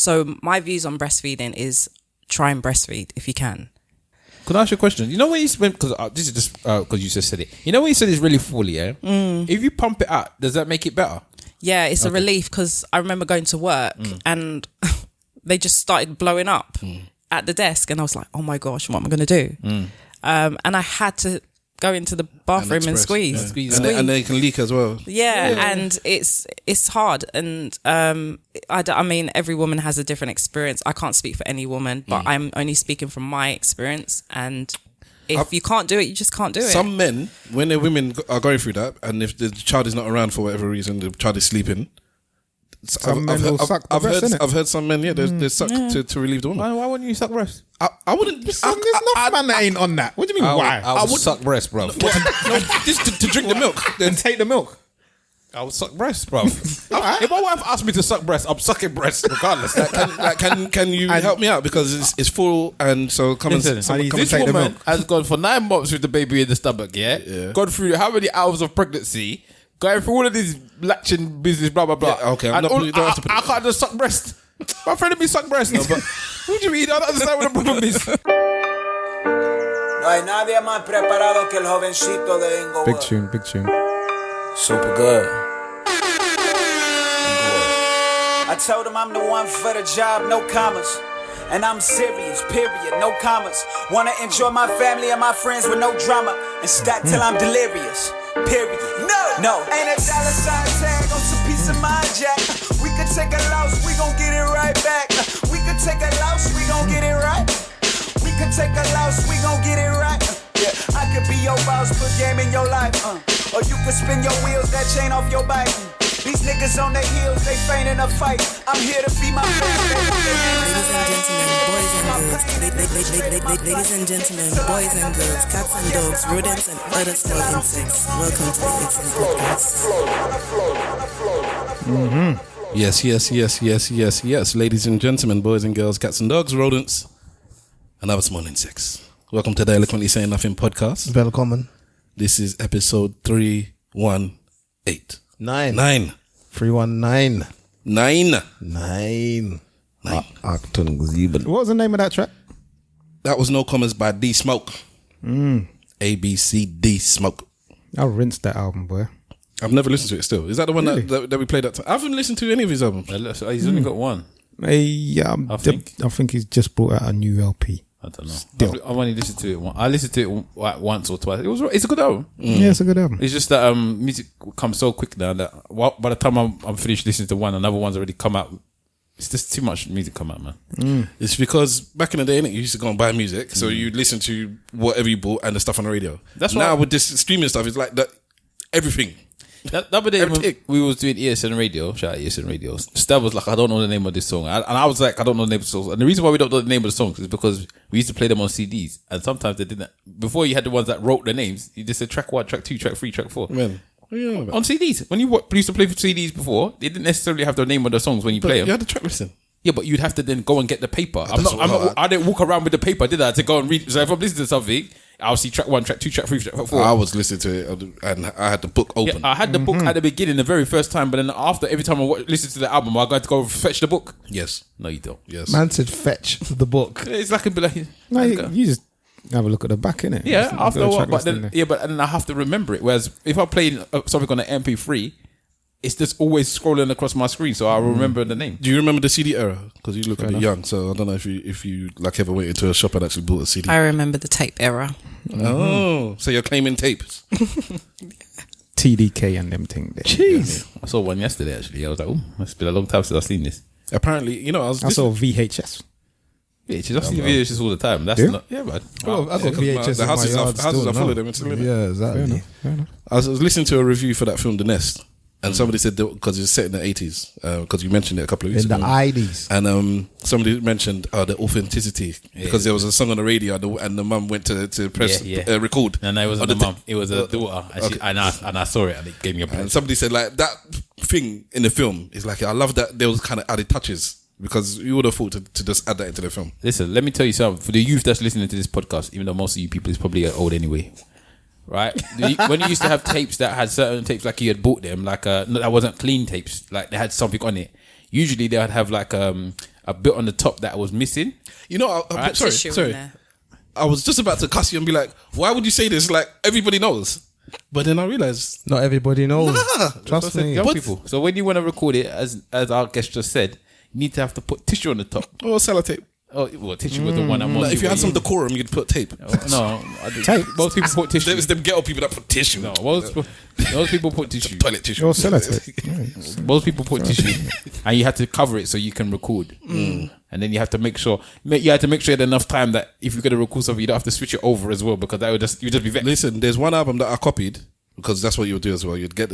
So my views on breastfeeding is try and breastfeed if you can. Could I ask you a question? You know when you spend, because this is just because you just said it. You know when you said it's really full, yeah? If you pump it out, does that make it better? Yeah, it's a relief because I remember going to work and they just started blowing up at the desk, and I was like, "Oh my gosh, what am I going to do?" And I had to go into the bathroom and squeeze. And they can leak as well. Yeah, and it's hard, and I mean, every woman has a different experience. I can't speak for any woman, but I'm only speaking from my experience. And if you can't do it, you just can't do it. Some men, when their women are going through that, and if the child is not around for whatever reason, the child is sleeping. I've heard some men, they suck to relieve the woman. Why wouldn't you suck breast? I wouldn't. There's enough man that ain't on that. What do you mean, why? I would suck breast, bro. No, just to drink the milk. Then take the milk. I would suck breast, bro. If my wife asked me to suck breast, I'm sucking breast regardless. Can you help me out, because it's full, and so come and This take the woman milk. has gone for 9 months with the baby in the stomach, yeah? Gone through how many hours of pregnancy, going through all of this latching business, blah, blah, blah. Yeah, okay, I can't just suck breast. My friend me suck breast. No, but what do you mean? I don't understand what the problem is. No hay nadie más preparado que el jovencito de Inglewood. Big tune, big tune. Super good. I told him I'm the one for the job, no commas. And I'm serious, period, no commas. Wanna enjoy my family and my friends with no drama. And stack till I'm delirious, period. No, ain't a dollar sign tag on some peace of mind, Jack. We could take a loss, we gon' get it right back. We could take a loss, we gon' get it right. We could take a loss, we gon' get it right. Yeah, I could be your boss, put game in your life. Or you could spin your wheels, that chain off your bike. These niggas on their heels, they faint in a fight. I'm here to feed my Ladies and gentlemen, boys and girls, cats and dogs, rodents and other small insects. Welcome to the Insect Podcast. Yes. Ladies and gentlemen, boys and girls, cats and dogs, rodents, and other small insects. Welcome to the Eloquently Saying Nothing podcast. Welcome. This is episode 318. 9. 319. 9. What was the name of that track? That was No Commas by D Smoke. ABCD Smoke. I rinsed that album, boy. I've never listened to it still. Is that the one Really? that we played that time? I haven't listened to any of his albums. He's only got one. Yeah, I think he's just brought out a new LP. I don't know. I've only listened to it once. I listened to it like once or twice. It's a good album. Yeah, it's a good album. It's just that music comes so quick now that by the time I'm finished listening to one, another one's already come out. It's just too much music come out, man. It's because back in the day, innit, you used to go and buy music, so you listen to whatever you bought and the stuff on the radio. That's now what with this streaming stuff, it's like that everything. The other day when we was doing ESN Radio, shout out ESN Radio, Stab was like, I don't know the name of this song. And I was like, I don't know the name of the song. And the reason why we don't know the name of the songs is because we used to play them on CDs. And sometimes they didn't. Before you had the ones that wrote the names, you just said track 1, track 2, track 3, track 4. Man, on CDs. When you used to play for CDs before, they didn't necessarily have the name of the songs when you play them. You had the track listing. Yeah, but you'd have to then go and get the paper. I didn't walk around with the paper, did I? To go and read. So if I'm listening to something, I'll see track 1, track 2, track 3, track 4. I was listening to it and I had the book open. Yeah, I had the book at the beginning, the very first time, but then after, every time I listen to the album, I got to go fetch the book. Yes. No, you don't. Yes. Man said fetch the book. It's like a bit like... No, you just have a look at the back, innit? Yeah, Just after got a while, track but listing then, there. but then I have to remember it. Whereas if I play something on an MP3, it's just always scrolling across my screen, so I remember the name. Do you remember the CD era? Because you look a bit young, so I don't know if you like ever went into a shop and actually bought a CD. I remember the tape era. Oh, so you're claiming tapes? TDK and them thing there. Jeez. I saw one yesterday, actually. I was like, oh, it's been a long time since I've seen this. Apparently, I I saw VHS. Yeah, I see VHS all the time. That's not... Yeah, man. Well, I got VHS the houses in my yard are still full now. of them. It's Yeah, exactly. Fair enough. I was listening to a review for that film, The Nest, and somebody said because it's set in the 80s, because you mentioned it a couple of weeks In ago. the IDs. And somebody mentioned the authenticity because there was a song on the radio and the mum went to press record. And it wasn't the mum; it was a daughter. And I saw it, and it gave me a And somebody said like that thing in the film is like, I love that there was kind of added touches because you would have thought to just add that into the film. Listen, let me tell you something. For the youth that's listening to this podcast, even though most of you people is probably old anyway, right? When you used to have tapes that had certain tapes, like you had bought them, like that wasn't clean tapes, like they had something on it. Usually they would have like a a bit on the top that was missing. You know, Tissue in sorry. there. I was just about to cuss you and be like, why would you say this? Like, everybody knows. But then I realized, Not everybody knows. Nah. Trust me. Young people. So when you want to record it, as our guest just said, you need to have to put tissue on the top. oh, sellotape. Oh, well, tissue was the one I'm on. Like, if you had some decorum, you'd put tape. No, tape. Most people put tissue. There's them ghetto people that put tissue. No, most people put tissue. Toilet tissue. Or sellotape. Most people put tissue, and you have to cover it so you can record. And then you have to make sure you had enough time that if you're gonna record something, you don't have to switch it over as well, because that would just be vexed. Listen, there's one album that I copied, because that's what you would do as well. You'd get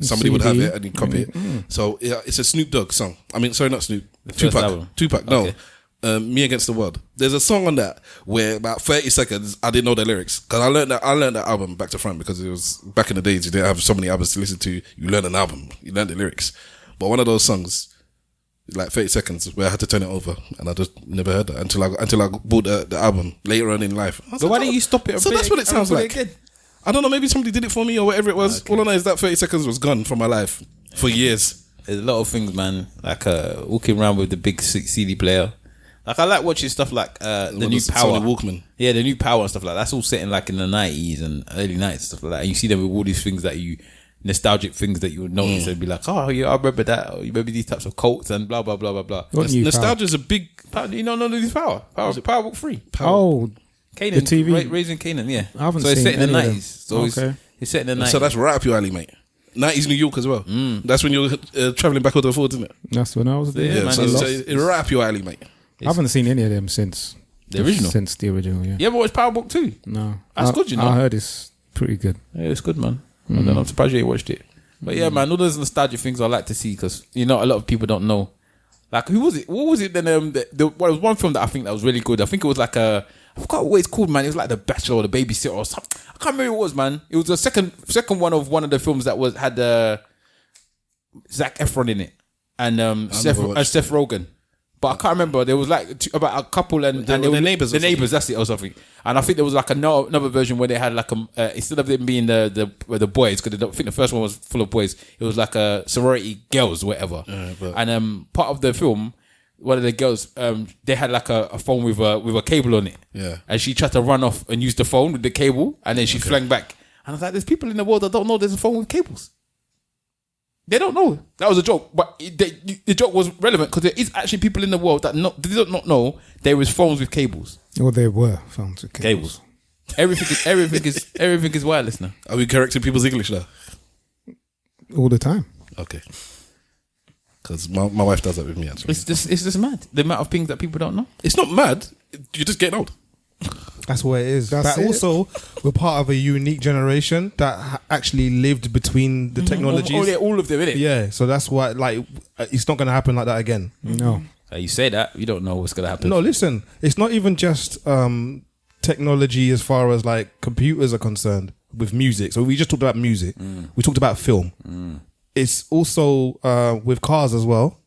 somebody would have it and you'd copy it. So it's a Snoop Dogg song. I mean, sorry, not Snoop. Tupac. No. Okay. Me Against the World. There's a song on that where about 30 seconds I didn't know the lyrics, because I learned that album back to front, because it was back in the days you didn't have so many albums to listen to. You learn an album, you learn the lyrics. But one of those songs, like 30 seconds, where I had to turn it over, and I just never heard that until I bought the album later on in life. But why didn't you stop it? So that's what it sounds like. I don't know, maybe somebody did it for me or whatever it was. All I know is that 30 seconds was gone from my life for years. There's a lot of things, man. Like walking around with the big CD player. Like, I like watching stuff like the new Power. Sony Walkman. Yeah, the new Power and stuff like that. That's all set in like in the 90s and early 90s and stuff like that. And you see them with all these things that nostalgic things that you would notice and be like, oh yeah, I remember that. Or you remember these types of coats and blah blah blah blah blah. Nostalgia is a big. You don't know these Power Book 3. Oh, Canaan, the TV. Raising Canaan, yeah. I haven't so it's seen set in the any of 90s. So it's set in the 90s. So that's right up your alley, mate. 90s New York as well. That's when you're traveling backwards and forwards, isn't it? That's when I was there. Yeah, man, so it's right up your alley, mate. I haven't seen any of them since the original. Since the original, yeah. You ever watched Power Book 2? No. That's good, you know. I heard it's pretty good. Yeah, it's good, man. I don't know, I'm surprised you ain't watched it. But yeah, man, all those nostalgic things I like to see, because a lot of people don't know. Like, who was it? What was it then? There was one film that I think that was really good. I think it was like I forgot what it's called, man. It was like The Bachelor or The Babysitter or something. I can't remember what it was, man. It was the second one of the films that had Zac Efron in it and Seth Rogen. But I can't remember. There was like about a couple and the neighbors. The neighbors, that's it, or something. And I think there was like another version where they had like instead of them being the boys, because I think the first one was full of boys. It was like a sorority girls, whatever. And part of the film, one of the girls, they had like a phone with a cable on it. Yeah. And she tried to run off and use the phone with the cable, and then she flung back. And I was like, there's people in the world that don't know there's a phone with cables. They don't know. That was a joke, but the joke was relevant because there is actually people in the world that they do not know there is phones with cables. Well, there were phones with cables. Everything is wireless now. Are we correcting people's English now? All the time. Okay. Because my wife does that with me, actually. It's just mad. The amount of things that people don't know. It's not mad. You're just getting old. That's what it is. That's but it. Also, we're part of a unique generation that actually lived between the technologies. All of them, innit? Yeah, so that's why, like, it's not going to happen like that again. No. You say that, you don't know what's going to happen. No, listen, it's not even just technology as far as, like, computers are concerned with music. So we just talked about music. We talked about film. It's also with cars as well.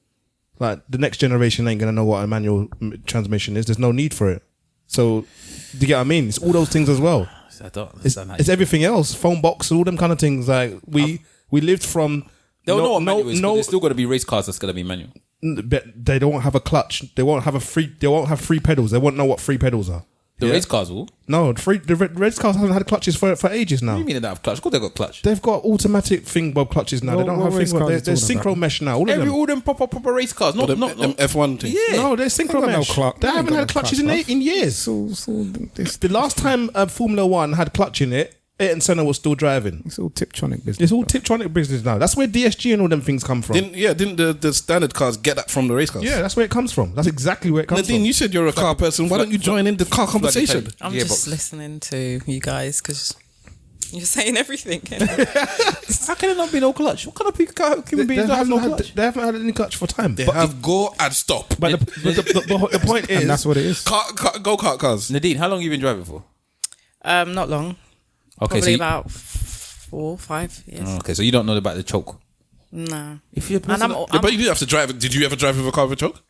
Like, the next generation ain't going to know what a manual transmission is. There's no need for it. So, do you get what I mean? It's all those things as well. I don't understand it's everything else. Phone box, all them kind of things. Like we lived from. They'll know what manual is, but there's still got to be race cars that's going to be manual. But they don't have a clutch. They won't have free pedals. They won't know what free pedals are. The race cars will. No, the race cars haven't had clutches for ages now. What do you mean they don't have clutch? Of course they've got clutch. They've got automatic thingbob clutches now. They don't have thingbob. There's synchro mesh now. All them proper race cars. Not F1 thing. Yeah. No, there's synchro mesh. They haven't had clutches in years. The last time Formula 1 had clutch in it, Ayrton Senna was still driving. It's all Tiptronic business. It's all Tiptronic business now. That's where DSG and all them things come from. Didn't the standard cars get that from the race cars? Yeah, that's where it comes from. That's exactly where it comes from. Nadine, you said you're a car person. Why don't you join in the car conversation? I'm just listening to you guys because you're saying everything. How can it not be no clutch? What kind of human beings don't have no clutch? They haven't had any clutch for time. They have go and stop. But the point is... And that's what it is. Go-kart cars. Nadine, how long have you been driving for? Not long. Okay, Probably about 4 or 5 years. Okay, so you don't know about the choke? No. If you're But you did have to drive. Did you ever drive with a car with a choke?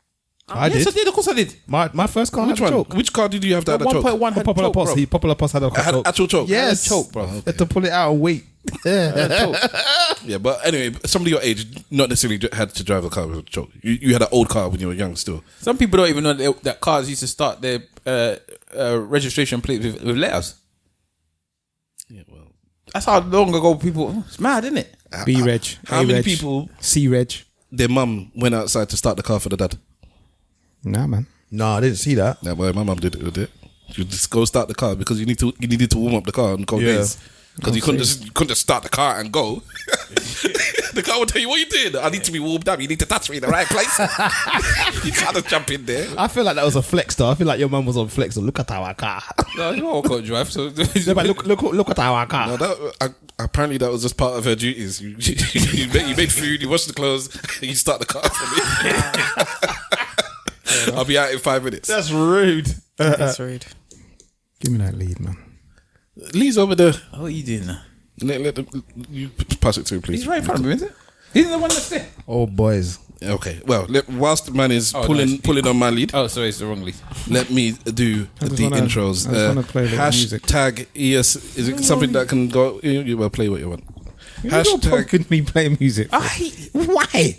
Yes, I did. Of course I did. My first car Which had a one? choke. Which car did you have that had a choke? 1.1 had Popular choke, Posse. bro. Popular Posse had a It had choke. actual choke. Yes. Had a choke, bro. Had to pull it out and wait Yeah, but anyway, somebody your age not necessarily had to drive a car with a choke. You had an old car when you were young still. Some people don't even know that cars used to start their registration plates with letters. Yeah, well, that's how long ago people. It's mad, isn't it? B Reg. How many people? C Reg. Their mum went outside to start the car for the dad. Nah, man. No, I didn't see that. Yeah, well, my mum did it with it. You just go start the car because you needed to warm up the car on cold days. Because you couldn't just start the car and go. The car would tell you what you did. I need to be warmed up. You need to touch me in the right place. You can't just jump in there. I feel like that was a flex though. I feel like your mum was on flex. So look at our car. No, you know I can't drive. So Yeah, but look at our car. No, apparently that was just part of her duties. You made food, you washed the clothes, you start the car for me. I'll be out in 5 minutes. That's rude. That's rude. Give me that lead, man. Lee's over there. what are you doing now? You pass it to him, please. He's right in front of me, isn't it? He's the one that's there. Oh boys. Okay. Well, whilst the man is pulling on my lead, Oh, sorry, it's the wrong lead. let me do the intros. I just wanna play a little music. Hashtag ES. Is it something that can go? You will play what you want. You don't fucking me play music. Why?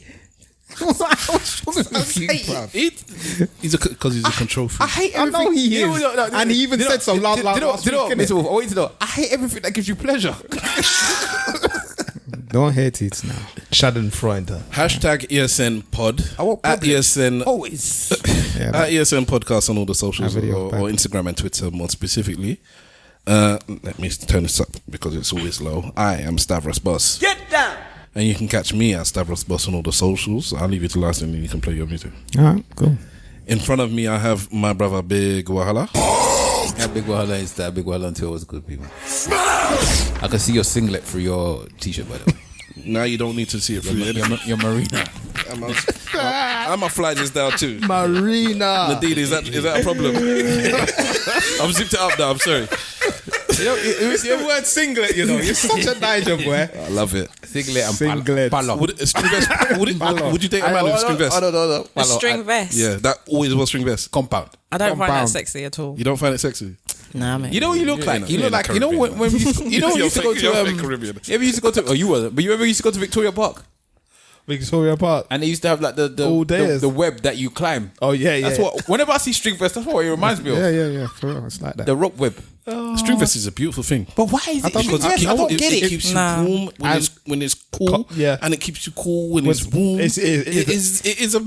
He's because he's a control freak. I hate I know he is. And he even said so last week. Listen, I want you to know. I hate everything that gives you pleasure. Don't hate it now. Schadenfreude. Hashtag ESN pod. At ESN. Always. At ESN podcast on all the socials or video back. Instagram and Twitter more specifically. Let me turn this up because it's always low. I am Stavros Boss. Get down. And you can catch me at Stavros Boss on all the socials. I'll leave you to last and then you can play your music. All right, cool. In front of me, I have my brother Big Wahala. Yeah, Big Wahala is that. Big Wahala until it was good, people. I can see your singlet through your t-shirt, by the way. Now you don't need to see it from Your Marina. I'm a fly this down too. Marina. Nadine, is that a problem? I've zipped it up now. I'm sorry. You know, it was your word singlet, you know. You're such a Niger boy. I love it. Singlet and Singlet. palo. Would you date a man with string vest? No. A string vest. Yeah, that always was string vest. Compound. I don't find that Compound. sexy at all. You don't find it sexy? Nah, man. You know what you look like? You look like, you know Caribbean, when we used to, you know when we used to go You're to fake Caribbean. you ever used to go to, oh you were, but you ever used to go to Victoria Park Victoria Park. and they used to have like All days. the web that you climb. Oh yeah. That's what, whenever I see string vest, that's what it reminds me of. Yeah. For real, it's like that. The rope web. String vest is a beautiful thing. But why is it string vest? I don't get It it. keeps you Nah. warm when it's cool. Yeah. And it keeps you cool when it's warm. It is a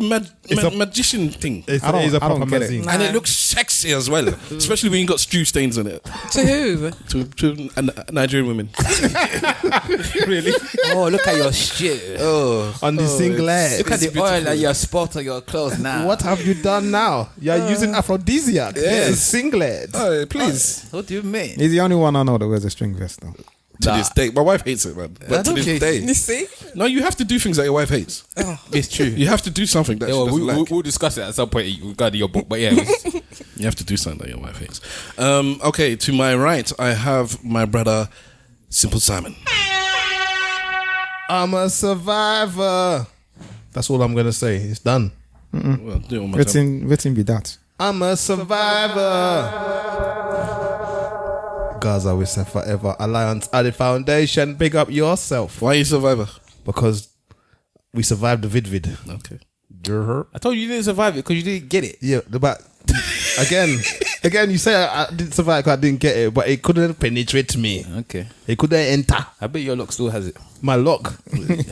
magician thing. It's I don't a proper get it. magazine. And it looks sexy as well, especially when you got stew stains on it. To who? To Nigerian women. Really? Oh, look at your shit. On the singlet. Look at the oil that you spot on your clothes now. What have you done now? You're using aphrodisiac. Yes. Singlet. Oh, please. What do you mean? He's the only one I know that wears a string vest, though. To this day, my wife hates it, man. But to this okay. day, You see? no, you have to do things that your wife hates. It's true. You have to do something that she doesn't like. We'll discuss it at some point regarding your book, but yeah. You have to do something that your wife hates. Okay, to my right, I have my brother, Simple Simon. I'm a survivor. That's all I'm gonna say. It's done. Well, do it one more time. Written be that. I'm a survivor. Gaza will say forever. Alliance at the foundation. Big up yourself. Why are you survivor? Because we survived the vid. Okay. I told you didn't survive it because you didn't get it. Yeah, but again, you say I didn't survive because I didn't get it, but it couldn't penetrate me. Okay. It couldn't enter I bet your lock still has it. my lock.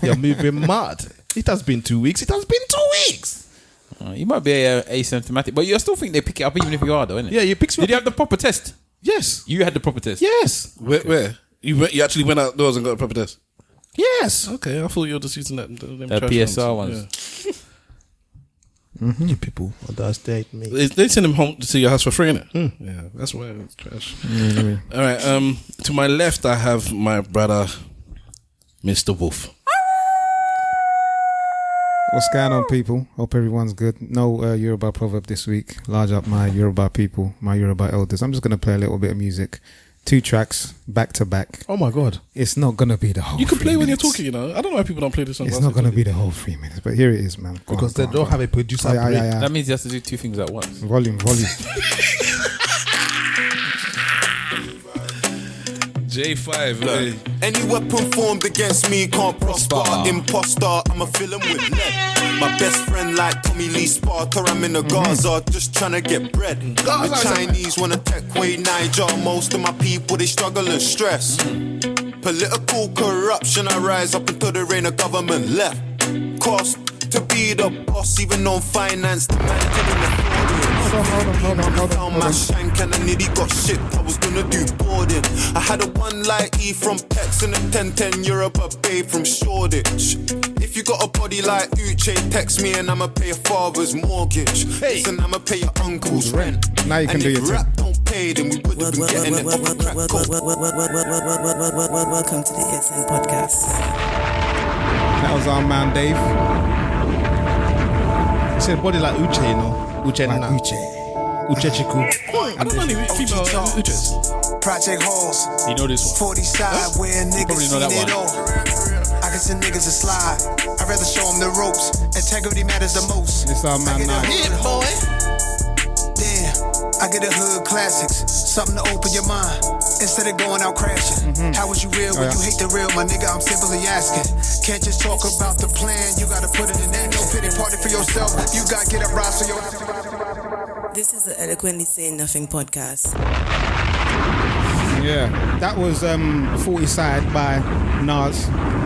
You're moving mad. It has been 2 weeks. It has been 2 weeks. You might be asymptomatic, but you still think they pick it up even if you are, though, innit? Yeah, you picked me Did you up. have the proper test? Yes. You had the proper test? Yes. Where? You actually went outdoors and got a proper test? Yes. Okay, I thought you were just using that. The PSR ones. Yeah. You people underestimate me. They send him home to your house for free, innit? Yeah, that's why it's trash. All right, to my left, I have my brother, Mr. Wolf. What's going on, people? Hope everyone's good. No Yoruba proverb this week. Large up my Yoruba people, my Yoruba elders. I'm just going to play a little bit of music. 2 tracks, back to back. Oh my God. It's not going to be the whole You can 3 play when you're minutes. talking, you know. I don't know why people don't play this song. It's not going to be the whole 3 minutes, but here it is, man. Go Because on, they don't have a producer. Yeah. That means you have to do 2 things at once. Volume. J5. Hey. Any weapon formed against me can't prosper. Imposter, I'ma fill him with lead. My best friend like Tommy Lee Sparta. I'm in the Gaza, just tryna get bread. The Chinese wanna take away Niger. Most of my people, they struggle and stress. Political corruption, I rise up until there ain't a government left. Cost to be the boss, even on finance, the man couldn't afford it. Hold Found my shank and I nearly got shit. I was gonna do boarding. I had a one light E from Pex and a 1010 euro per babe from Shoreditch. If you got a body like Uche, text me and I'ma pay your father's mortgage. Listen, I'ma pay your uncle's rent. Now you can and do if your thing. rap don't pay, then we wouldn't be getting it off a crack code. Welcome to the ESN podcast. That was our man Dave. He said body like Uche, you know. Uche Like Nana. Uche Chiku. I don't know any female Uches. Project halls, You know this one. 40 side where niggas probably know that seen it one. all. I can send niggas a slide. I'd rather show them the ropes. Integrity matters the most. This our man now. Damn, I get the hood classics. Something to open your mind instead of going out crashing. How was you real when you hate the real? My nigga, I'm simply asking. Can't just talk about the plan. You gotta put it in there. No pity party for yourself. You gotta get a rise for your. This is the Eloquently Saying Nothing podcast. Yeah, that was 40 Side by Nas,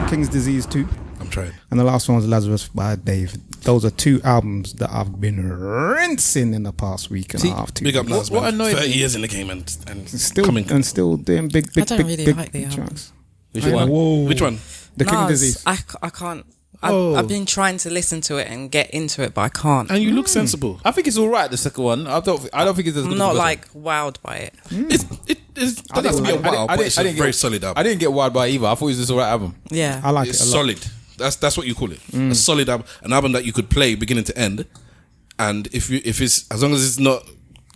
King's Disease 2. I'm trying. And the last one was Lazarus by Dave. Those are two albums that I've been rinsing in the past week and a half. Big up Nas, what man. annoyed 30 me- years in the game and Still coming. and still doing big I don't really like the album. tracks. Which one? Which one? The King Nas, Disease. I can't. Oh. I've been trying to listen to it and get into it, but I can't. And you look sensible. I think it's all right. The second one. I don't think it's as good. I'm as not the like wowed by it. It's doesn't have to be a wow, but it's a very solid album. I didn't get wild by it either. I thought it was just all right album. Yeah. I like It's it a lot. solid. That's what you call it. A solid album, an album that you could play beginning to end. And if it's as long as it's not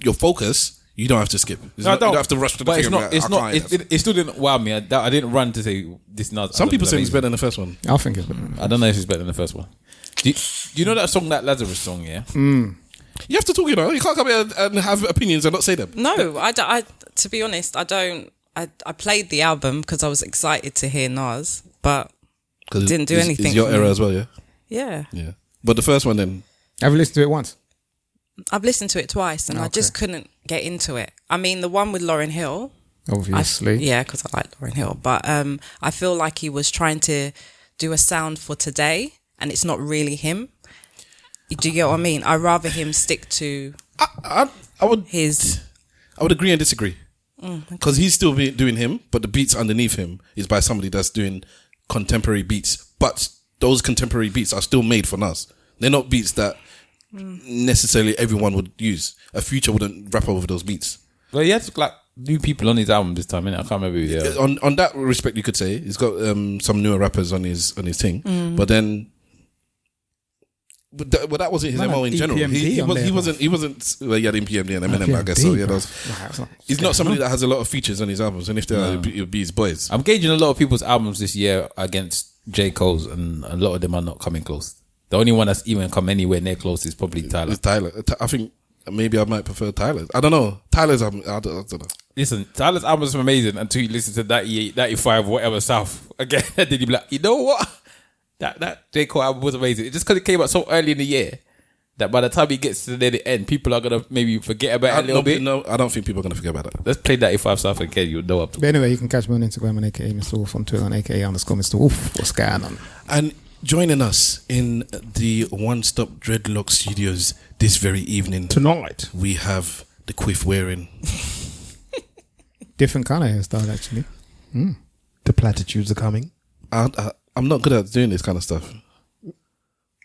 your focus, you don't have to skip. You don't have to rush to the But it's figure not. out, It's I not. can't. It still didn't wow me. I didn't run to say this. Nas Some album people is say it's amazing. better than the first one. I think it's better. I don't know if it's better than the first one. Do you know that song, that Lazarus song? Yeah. You have to talk, you know. You can't come here and have opinions and not say them. No, I to be honest, I don't. I played the album because I was excited to hear Nas, but didn't do anything It's your for me. era as well, yeah? yeah, Yeah. But the first one then, Have you listened to it once? I've listened to it twice and I just couldn't get into it. I mean, the one with Lauryn Hill, Obviously. yeah, because I like Lauryn Hill, but I feel like he was trying to do a sound for today, and it's not really him. Do you get what I mean? I'd rather him stick to I would his. I would agree and disagree. Because he's still doing him, but the beats underneath him is by somebody that's doing contemporary beats. But those contemporary beats are still made for Nas. They're not beats that necessarily everyone would use. A Future wouldn't rap over those beats. Well, he had like new people on his album this time, innit? I can't remember who they are. On that respect, you could say he's got some newer rappers on his thing, but then. But that wasn't his Man, MO in general. EPMD on there, He wasn't. Well, he had EPMD and Eminem, I guess. So yeah, he's not somebody that has a lot of features on his albums, and if there are, it would be his boys. I'm gauging a lot of people's albums this year against J. Cole's, and a lot of them are not coming close. The only one that's even come anywhere near close is probably Tyler. It's Tyler. I think maybe I might prefer Tyler's. I don't know. Tyler's album. I don't know. Listen, Tyler's album is amazing until you listen to 98, 95, whatever South again. And then you be like, you know what? That J. Cole album was amazing. It's just because it came out so early in the year that by the time he gets to the end, people are going to maybe forget about it a little bit. No, I don't think people are going to forget about that. Let's play 95 South again. You'll know up to. But anyway, you can catch me on Instagram and aka Mr. Wolf, on Twitter and aka _Mr. Wolf. What's going on? And joining us in the One Stop Dreadlock Studios this very evening, Tonight. we have the quiff wearing. Different kind of hairstyle, actually. The platitudes are coming. I'm not good at doing this kind of stuff.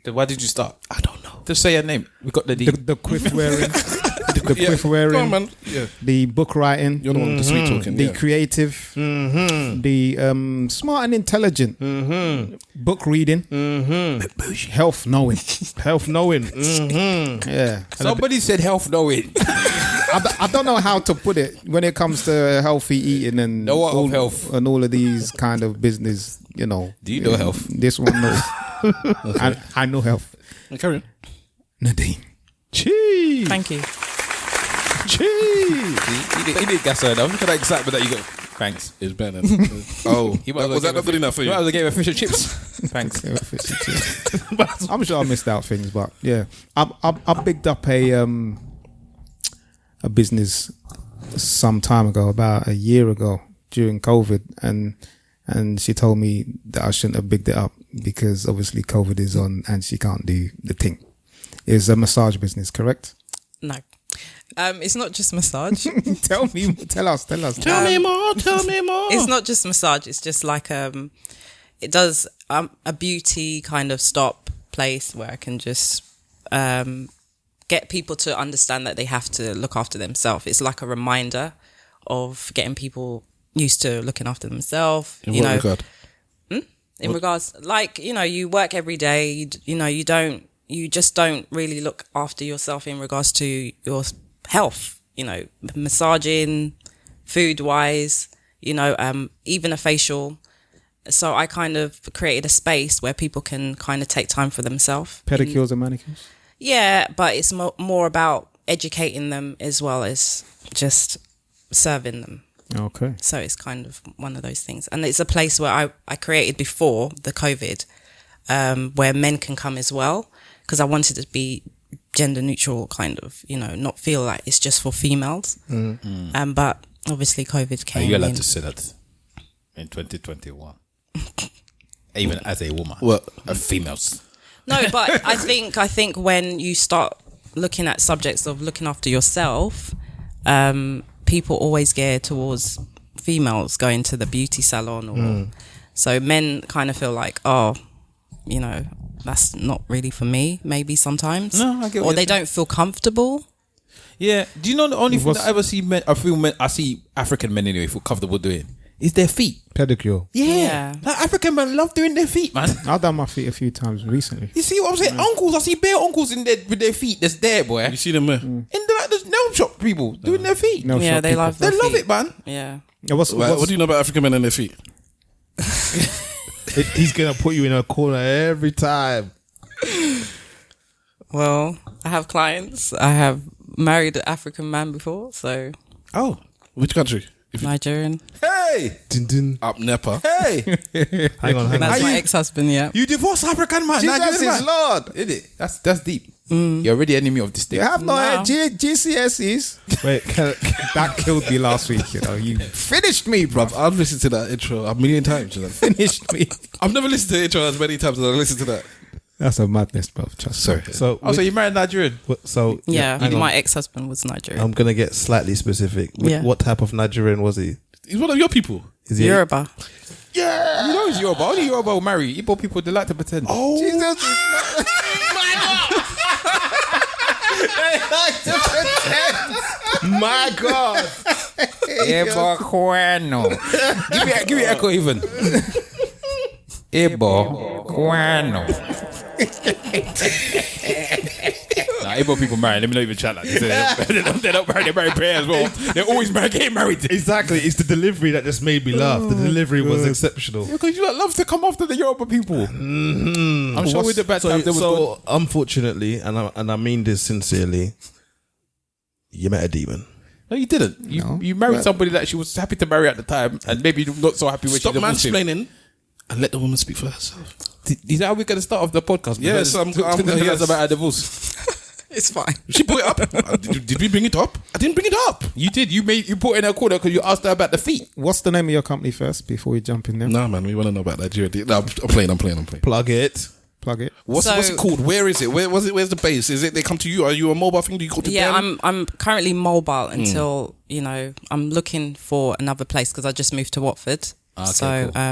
Then why did you start? I don't know. Just say your name. We got the D. The quiff wearing. The quiff wearing. Go on, man. Yeah. The book writing. You're the one with the sweet talking. The yeah. creative, the smart and intelligent, book reading, health knowing, Health knowing. yeah. Somebody said health knowing. I don't know how to put it when it comes to healthy eating and Know what of all, health? and all of these kind of business. You know. Do you know health? This one knows. I know health. Carry on. Nadine. Cheese. Thank you. Cheese. He did gas her. Look at that excitement that you got. Thanks. It's better. Oh, was that not good enough for you? That was a game of fish and chips. Thanks. I'm sure I missed out things, but yeah, I bigged up a business some time ago, about a year ago during COVID, and she told me that I shouldn't have bigged it up because obviously COVID is on and she can't do the thing. It's a massage business, correct? No. It's not just massage. Tell us. Tell me more. It's not just massage. It's just like it does a beauty kind of stop place where I can just get people to understand that they have to look after themselves. It's like a reminder of getting people used to looking after themselves. In what regard? In regards, like, you work every day. You just don't really look after yourself in regards to your health. Massaging, food wise. Even a facial. So I kind of created a space where people can kind of take time for themselves. Pedicures and manicures? Yeah, but it's more about educating them as well as just serving them. Okay. So it's kind of one of those things. And it's a place where I created before the COVID, where men can come as well, because I wanted it to be gender neutral, kind of, not feel like it's just for females. But obviously COVID came in. Are you allowed to say that in 2021? Even as a woman. What? Females. No, but I think when you start looking at subjects of looking after yourself, people always gear towards females going to the beauty salon, or so men kind of feel like, that's not really for me. Maybe sometimes, No, I get what or you're they saying. don't feel comfortable. Yeah. Do you know the only thing that I ever see men? I see African men anyway feel comfortable doing is their feet. Pedicure. Yeah. Like African men love doing their feet, man. I've done my feet a few times recently. You see what I'm saying? Uncles, I see bare uncles in there with their feet. That's there, boy. You see them there? In the nail shop, people doing their feet. No Yeah, shop they people. love They their love feet. it, man. Yeah. What do you know about African men and their feet? He's gonna put you in a corner every time. Well, I have clients. I have married an African man before, so Oh, which country? Nigerian. Hey, Din, din. Up Nepa. hey. Hang on. That's my ex-husband. Yeah. You divorce African man. Jesus Nigerian is man. Lord. Is it? That's deep. You're already enemy of this thing. You have no No. GCSEs. Wait, That killed me last week. You finished me, bro. I've listened to that intro a million times. Finished me. I've never listened to the intro as many times as I listened to that. That's a madness, bro. Trust me. Sorry. so Oh, so you married Nigerian? Yeah. hang on. My ex-husband was Nigerian. I'm gonna get slightly specific. Yeah. What type of Nigerian was he? He's one of your people. Is he Yoruba. Yeah. You know he's Yoruba. Only Yoruba will marry. Igbo people, they like to pretend. Oh, My God. Igbo Kwano. Give me echo even. Igbo Kwano. Nah, Igbo people marry. Let me not even chat like this. They don't marry. They marry prayer as well. They're always getting married. Exactly. It's the delivery that just made me laugh. The delivery was exceptional. Because you love to come after the Yoruba people. I'm sure with the bad times there was good. So unfortunately, and I mean this sincerely, you met a demon. No, you didn't. You married somebody that she was happy to marry at the time, and maybe not so happy when stop she divorced him. mansplaining and let the woman speak for herself. Is that how we're going to start off the podcast? Yes, I'm yes. About our divorce. It's fine. She put it up. Did we bring it up? I didn't bring it up. You did. You put in a corner because you asked her about the feet. What's the name of your company first before we jump in there? Nah, man, we want to know about Nigeria. No, I'm playing. Plug it. Plug it. What's it called? Where is it? Where's the base? Is it they come to you? Are you a mobile thing? Do you go to them? I'm currently mobile until I'm looking for another place because I just moved to Watford. Okay, so cool.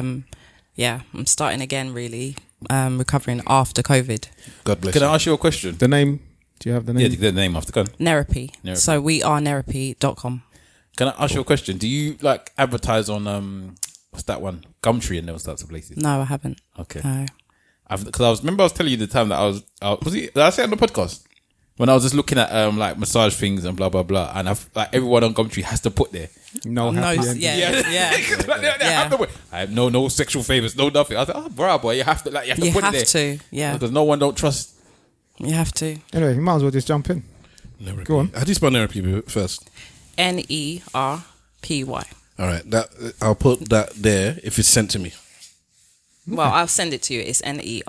I'm starting again. Really recovering after COVID. God bless Can you. I ask you a question? The name? Do you have the Yeah, name? the name after. Go on. Nerapy. Nerapy. So we are nerapy.com. Can I ask you a question? Do you like advertise on what's that one? Gumtree and those types of places? No, I haven't. Okay. No. Because I was telling you the time that I was did I say it on the podcast? When I was just looking at like massage things and blah blah blah, and I've like everyone on Gumtree has to put there. No happy ending. I have no sexual favors, no nothing. I was like, oh boy, you have to put it there. Yeah. Because no one don't trust. You have to. Anyway, you might as well just jump in. Nerapy. Go on. How do you spell Nerapy first? NERPY. All right, I'll put that there if it's sent to me. Well, I'll send it to you. It's NERAPY.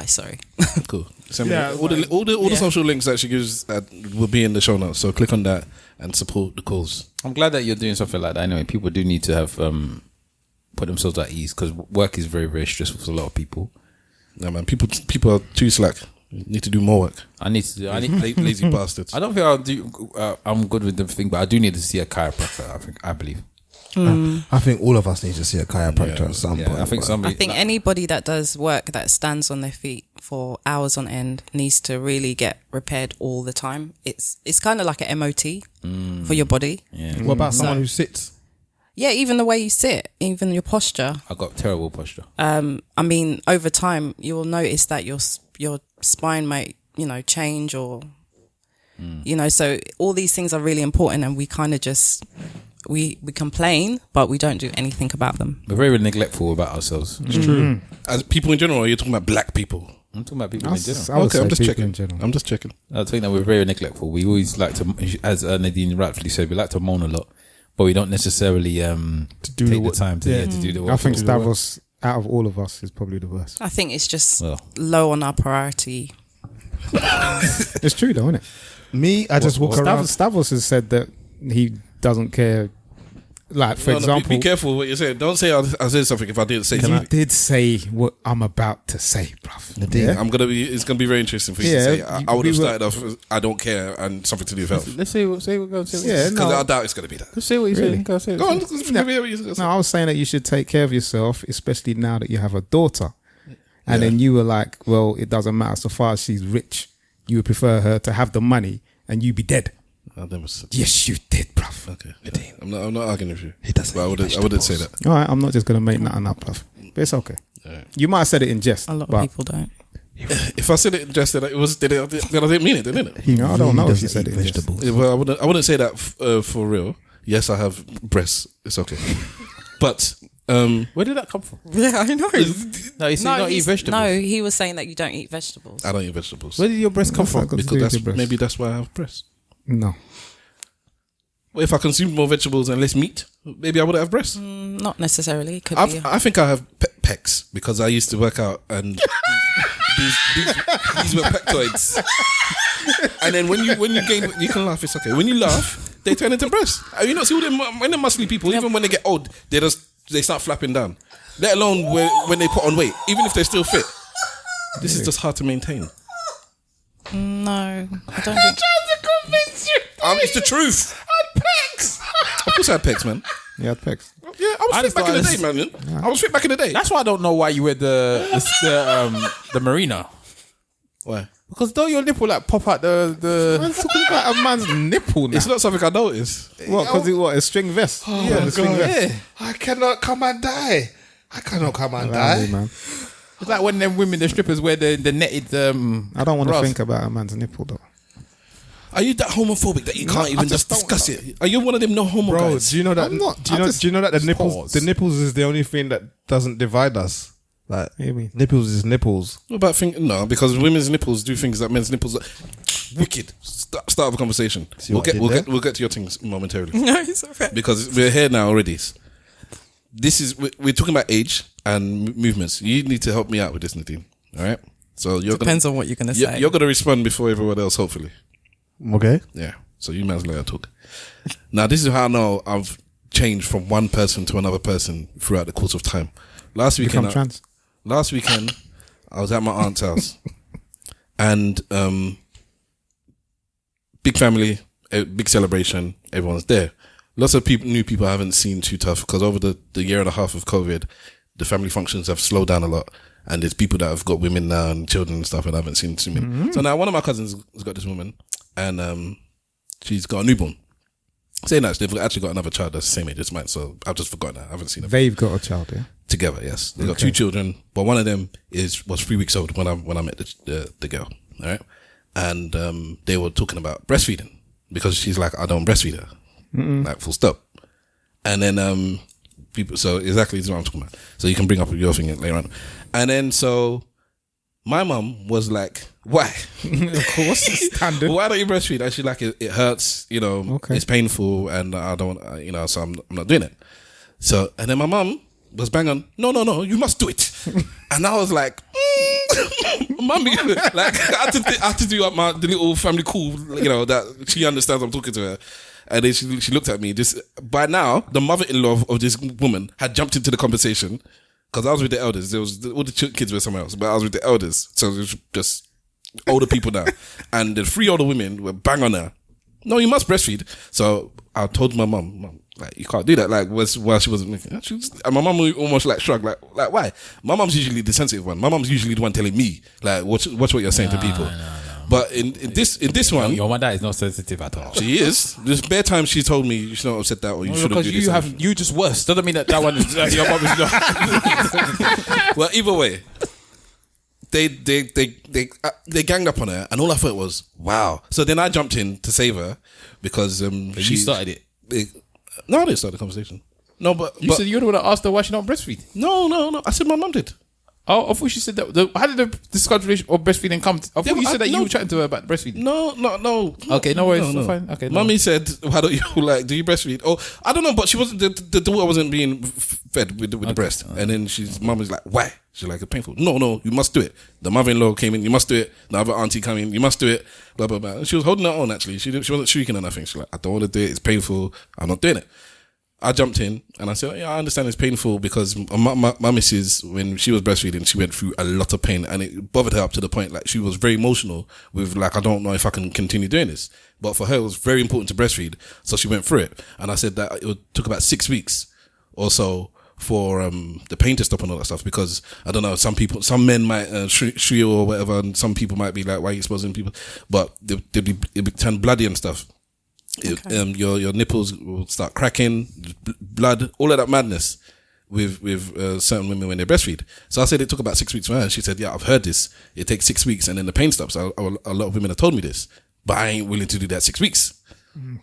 Sorry. Cool. Send me all the social links that she gives will be in the show notes. So click on that and support the cause. I'm glad that you're doing something like that. Anyway, people do need to have put themselves at ease because work is very, very stressful for a lot of people. No man, people are too slack. You need to do more work. I need to do. Lazy bastards. I don't think I'll do. I'm good with the thing, but I do need to see a chiropractor. I believe. I think all of us need to see a chiropractor at some point. I think anybody that does work that stands on their feet for hours on end needs to really get repaired all the time. It's kind of like an MOT for your body. Yeah. What about someone who sits? Yeah, even the way you sit, even your posture. I got terrible posture. I mean, over time, you will notice that your spine might, change or, so all these things are really important, and we kind of just we complain, but we don't do anything about them. We're very neglectful about ourselves. It's true. As people in general, or you're talking about black people? I'm talking about people in general. Okay, I'm just checking. I think that we're very neglectful. We always like to, as Nadine rightfully said, we like to moan a lot, but we don't necessarily take the time to do the work. I think Stavros, out of all of us, is probably the worst. I think it's just low on our priority. It's true though, isn't it? Me, I just walk around. Stavros has said that he doesn't care. Like, for example... be careful what you say. Don't say I said something if I didn't say something. You did say what I'm about to say, bruv. Yeah? It's going to be very interesting for you to say. I would have started off with, I don't care, and something to do with health. Let's say what because I doubt it's going to be that. Let's say what you're saying. Go on. No, I was saying that you should take care of yourself, especially now that you have a daughter. And then you were like, well, it doesn't matter. So far as she's rich, you would prefer her to have the money and you be dead. Yes, you did, bruv. Okay. I'm not arguing with you. He doesn't. But I wouldn't say that. All right, I'm not just going to make nothing up, bruv. But it's okay. Right. You might have said it in jest. A lot of people don't. If I said it in jest, then I didn't mean it, didn't it? I don't know if you said it in jest. Well, I wouldn't say that for real. Yes, I have breasts. It's okay. But where did that come from? Yeah, I know. No, he said you don't eat vegetables. No, he was saying that you don't eat vegetables. I don't eat vegetables. Where did your breast come from? Because maybe that's why I have breasts. No. Well, if I consumed more vegetables and less meat, maybe I wouldn't have breasts. Not necessarily. Could be. I think I have pecs because I used to work out and these were pectoids. And then when you gain, you can laugh. It's okay. When you laugh, they turn into breasts. You not see all them when they're muscly people, even when they get old, they start flapping down. Let alone when they put on weight, even if they're still fit. This is just hard to maintain. No, I don't think. I'm trying to convince you. It's the truth. I had pecs. Of course I had pecs, man. You had pecs. Yeah, I was fit back in the day, man. Yeah. I was fit back in the day. That's why I don't know why you wear the marina. Why? Because don't your nipple like pop out the I'm talking about a man's nipple now. It's not something I notice. What? Because a string vest? Oh yeah, string vest. I cannot come and die. Man. It's like when them women, the strippers, wear the netted. I don't want to think about a man's nipple though. Are you that homophobic that you can't even just discuss it? Are you one of them no homo guys? Do you know that? Do you know that the nipples is the only thing that doesn't divide us? Like, nipples is nipples. What about no? Because women's nipples do things that men's nipples are wicked. Start of a conversation. We'll get to your things momentarily. No, it's okay. Because we're here now already. We're talking about age and movements. You need to help me out with this, Nadine. All right. So depends on what you're gonna say. You're gonna respond before everyone else, hopefully. Okay. Yeah. So you man's let her talk. Now this is how I know I've changed from one person to another person throughout the course of time. Last weekend I was at my aunt's house, and big family, a big celebration. Everyone's there. Lots of new people I haven't seen too tough because over the year and a half of COVID, the family functions have slowed down a lot. And there's people that have got women now and children and stuff and I haven't seen too many. Mm-hmm. So now one of my cousins has got this woman and she's got a newborn. Saying that, they've actually got another child that's the same age as mine. So I've just forgotten that. I haven't seen her. They've got a child, yeah? Together, yes. They've got 2 children, but one of them was 3 weeks old when I met the girl. All right. And they were talking about breastfeeding because she's like, I don't breastfeed her. Like full stop. And then people, so exactly this is what I'm talking about. So you can bring up your thing later on. And then so My mum was like, why? Of course, standard. Why don't you breastfeed? And she's like, it hurts, Okay. it's painful, and I don't, so I'm not doing it. So, and then my mum was bang on, no, you must do it. And I was like, mummy, like I had to do the little family call, that she understands I'm talking to her. And then she looked at me. By now, the mother-in-law of this woman had jumped into the conversation because I was with the elders. There was all the kids were somewhere else, but I was with the elders, so it was just older people now. And the 3 older women were bang on her. No, you must breastfeed. So I told my mum, like, you can't do that. Like, while she wasn't making, and my mum almost like shrugged, like why? My mum's usually the sensitive one. My mum's usually the one telling me, like, watch what you're saying to people. No. But in this one, your mother is not sensitive at all. She is. There's bare times she told me you shouldn't have said that, or you shouldn't do this. Because you just worse. Doesn't mean that one is your mum is not. Well, either way, they ganged up on her, and all I thought was, wow. So then I jumped in to save her because you started it. No, I didn't start the conversation. No, but you said you would have asked her why she not breastfeed. No. I said my mum did. Oh, I thought she said that. How did this conversation of breastfeeding come? I thought you said that you were chatting to her about breastfeeding. No. Okay, no worries. No. Fine. Okay. Mummy said, "Why don't you do you breastfeed?" Oh, I don't know, but she wasn't. The daughter wasn't being fed with the breast, and then mum was like, "Why?" She's like, "It's painful." No, you must do it. The mother-in-law came in, you must do it. The other auntie came in, you must do it. Blah blah blah. And she was holding her own. Actually, she wasn't shrieking or nothing. She's like, "I don't want to do it. It's painful. I'm not doing it." I jumped in and I said, I understand it's painful because my missus, when she was breastfeeding, she went through a lot of pain and it bothered her up to the point, like, she was very emotional with, like, I don't know if I can continue doing this. But for her, it was very important to breastfeed. So she went through it. And I said that it took about 6 weeks or so for the pain to stop and all that stuff, because I don't know, some men might shriek or whatever, and some people might be like, why are you exposing people? But it'd turn bloody and stuff. Okay. Your nipples will start cracking, blood, all of that madness with certain women when they breastfeed. So I said it took about 6 weeks for her, and she said, yeah, I've heard this. It takes 6 weeks and then the pain stops. A lot of women have told me this, but I ain't willing to do that 6 weeks.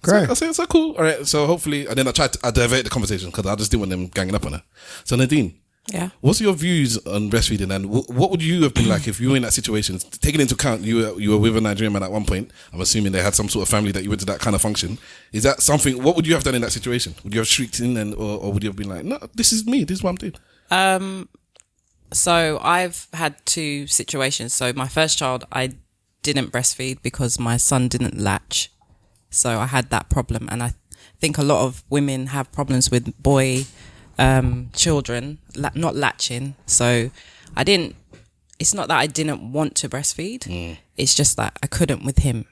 Okay. So I said, so cool. All right. So hopefully, and then I diverted the conversation because I just didn't want them ganging up on her. So Nadine. Yeah. What's your views on breastfeeding, and what would you have been like if you were in that situation? Taking into account you were with a Nigerian man at one point. I'm assuming they had some sort of family that you went to that kind of function. Is that something? What would you have done in that situation? Would you have shrieked in, or would you have been like, no, this is me. This is what I'm doing. So I've had 2 situations. So my first child, I didn't breastfeed because my son didn't latch. So I had that problem, and I think a lot of women have problems with boy children not latching. So it's not that I didn't want to breastfeed, it's just that I couldn't with him.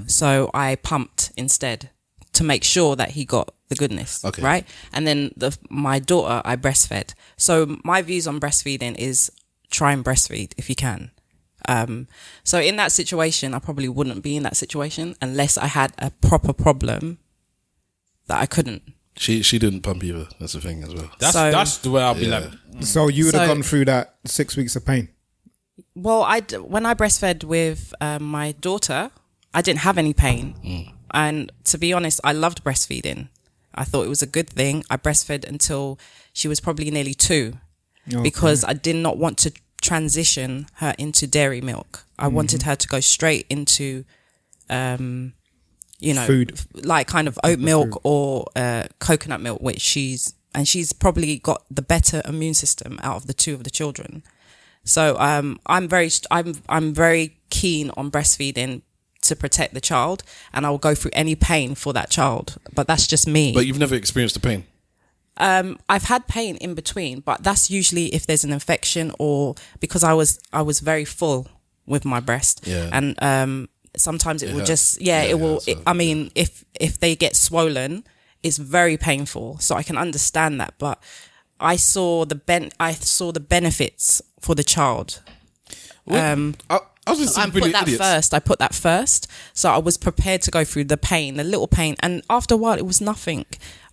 So I pumped instead to make sure that he got the goodness. Okay. Right. And then my daughter, I breastfed. So my views on breastfeeding is try and breastfeed if you can. So in that situation, I probably wouldn't be in that situation unless I had a proper problem that I couldn't. She didn't pump either. That's the thing as well. That's the way I'll be like. So you would have gone through that 6 weeks of pain? Well, when I breastfed with my daughter, I didn't have any pain. And to be honest, I loved breastfeeding. I thought it was a good thing. I breastfed until she was probably nearly 2 because I did not want to transition her into dairy milk. I wanted her to go straight into food, like kind of oat milk or coconut milk, which she's probably got the better immune system out of the 2 of the children. So I'm very keen on breastfeeding to protect the child, and I will go through any pain for that child. But that's just me. But you've never experienced the pain? I've had pain in between, but that's usually if there's an infection or because I was very full with my breast. Yeah. And sometimes it will just, I mean, if they get swollen, it's very painful. So I can understand that, but I saw the benefits for the child. I put that first. So I was prepared to go through the pain, the little pain. And after a while, it was nothing.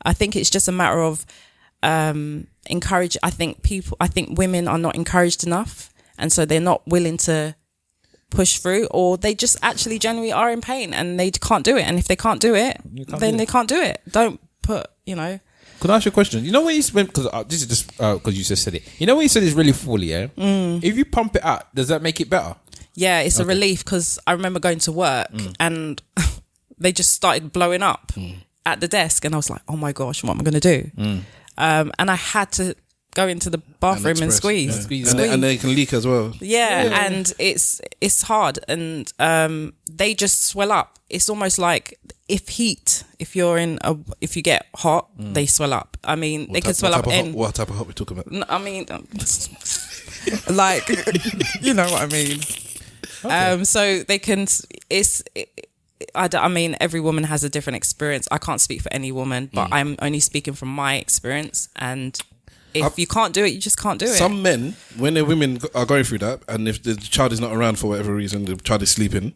I think it's just a matter of encourage. I think women are not encouraged enough. And so they're not willing to push through, or they just actually genuinely are in pain and they can't do it. And if they can't do it, then they can't do it. Don't put, Can I ask you a question? You know when you spend, because this is just because you just said it. You know when you said it's really full, yeah? If you pump it out, does that make it better? Yeah, it's a relief because I remember going to work and they just started blowing up at the desk, and I was like, oh my gosh, what am I going to do? And I had to go into the bathroom and squeeze. Yeah. And they can leak as well. Yeah, and it's hard, and they just swell up. It's almost like if you get hot, they swell up. I mean, they can swell up. What type of hot we talking about? No, I mean, like, you know what I mean. Okay. So they can. I mean, every woman has a different experience. I can't speak for any woman, but I'm only speaking from my experience. And if you can't do it, you just can't do it. Some men, when their women are going through that, and if the child is not around for whatever reason, the child is sleeping.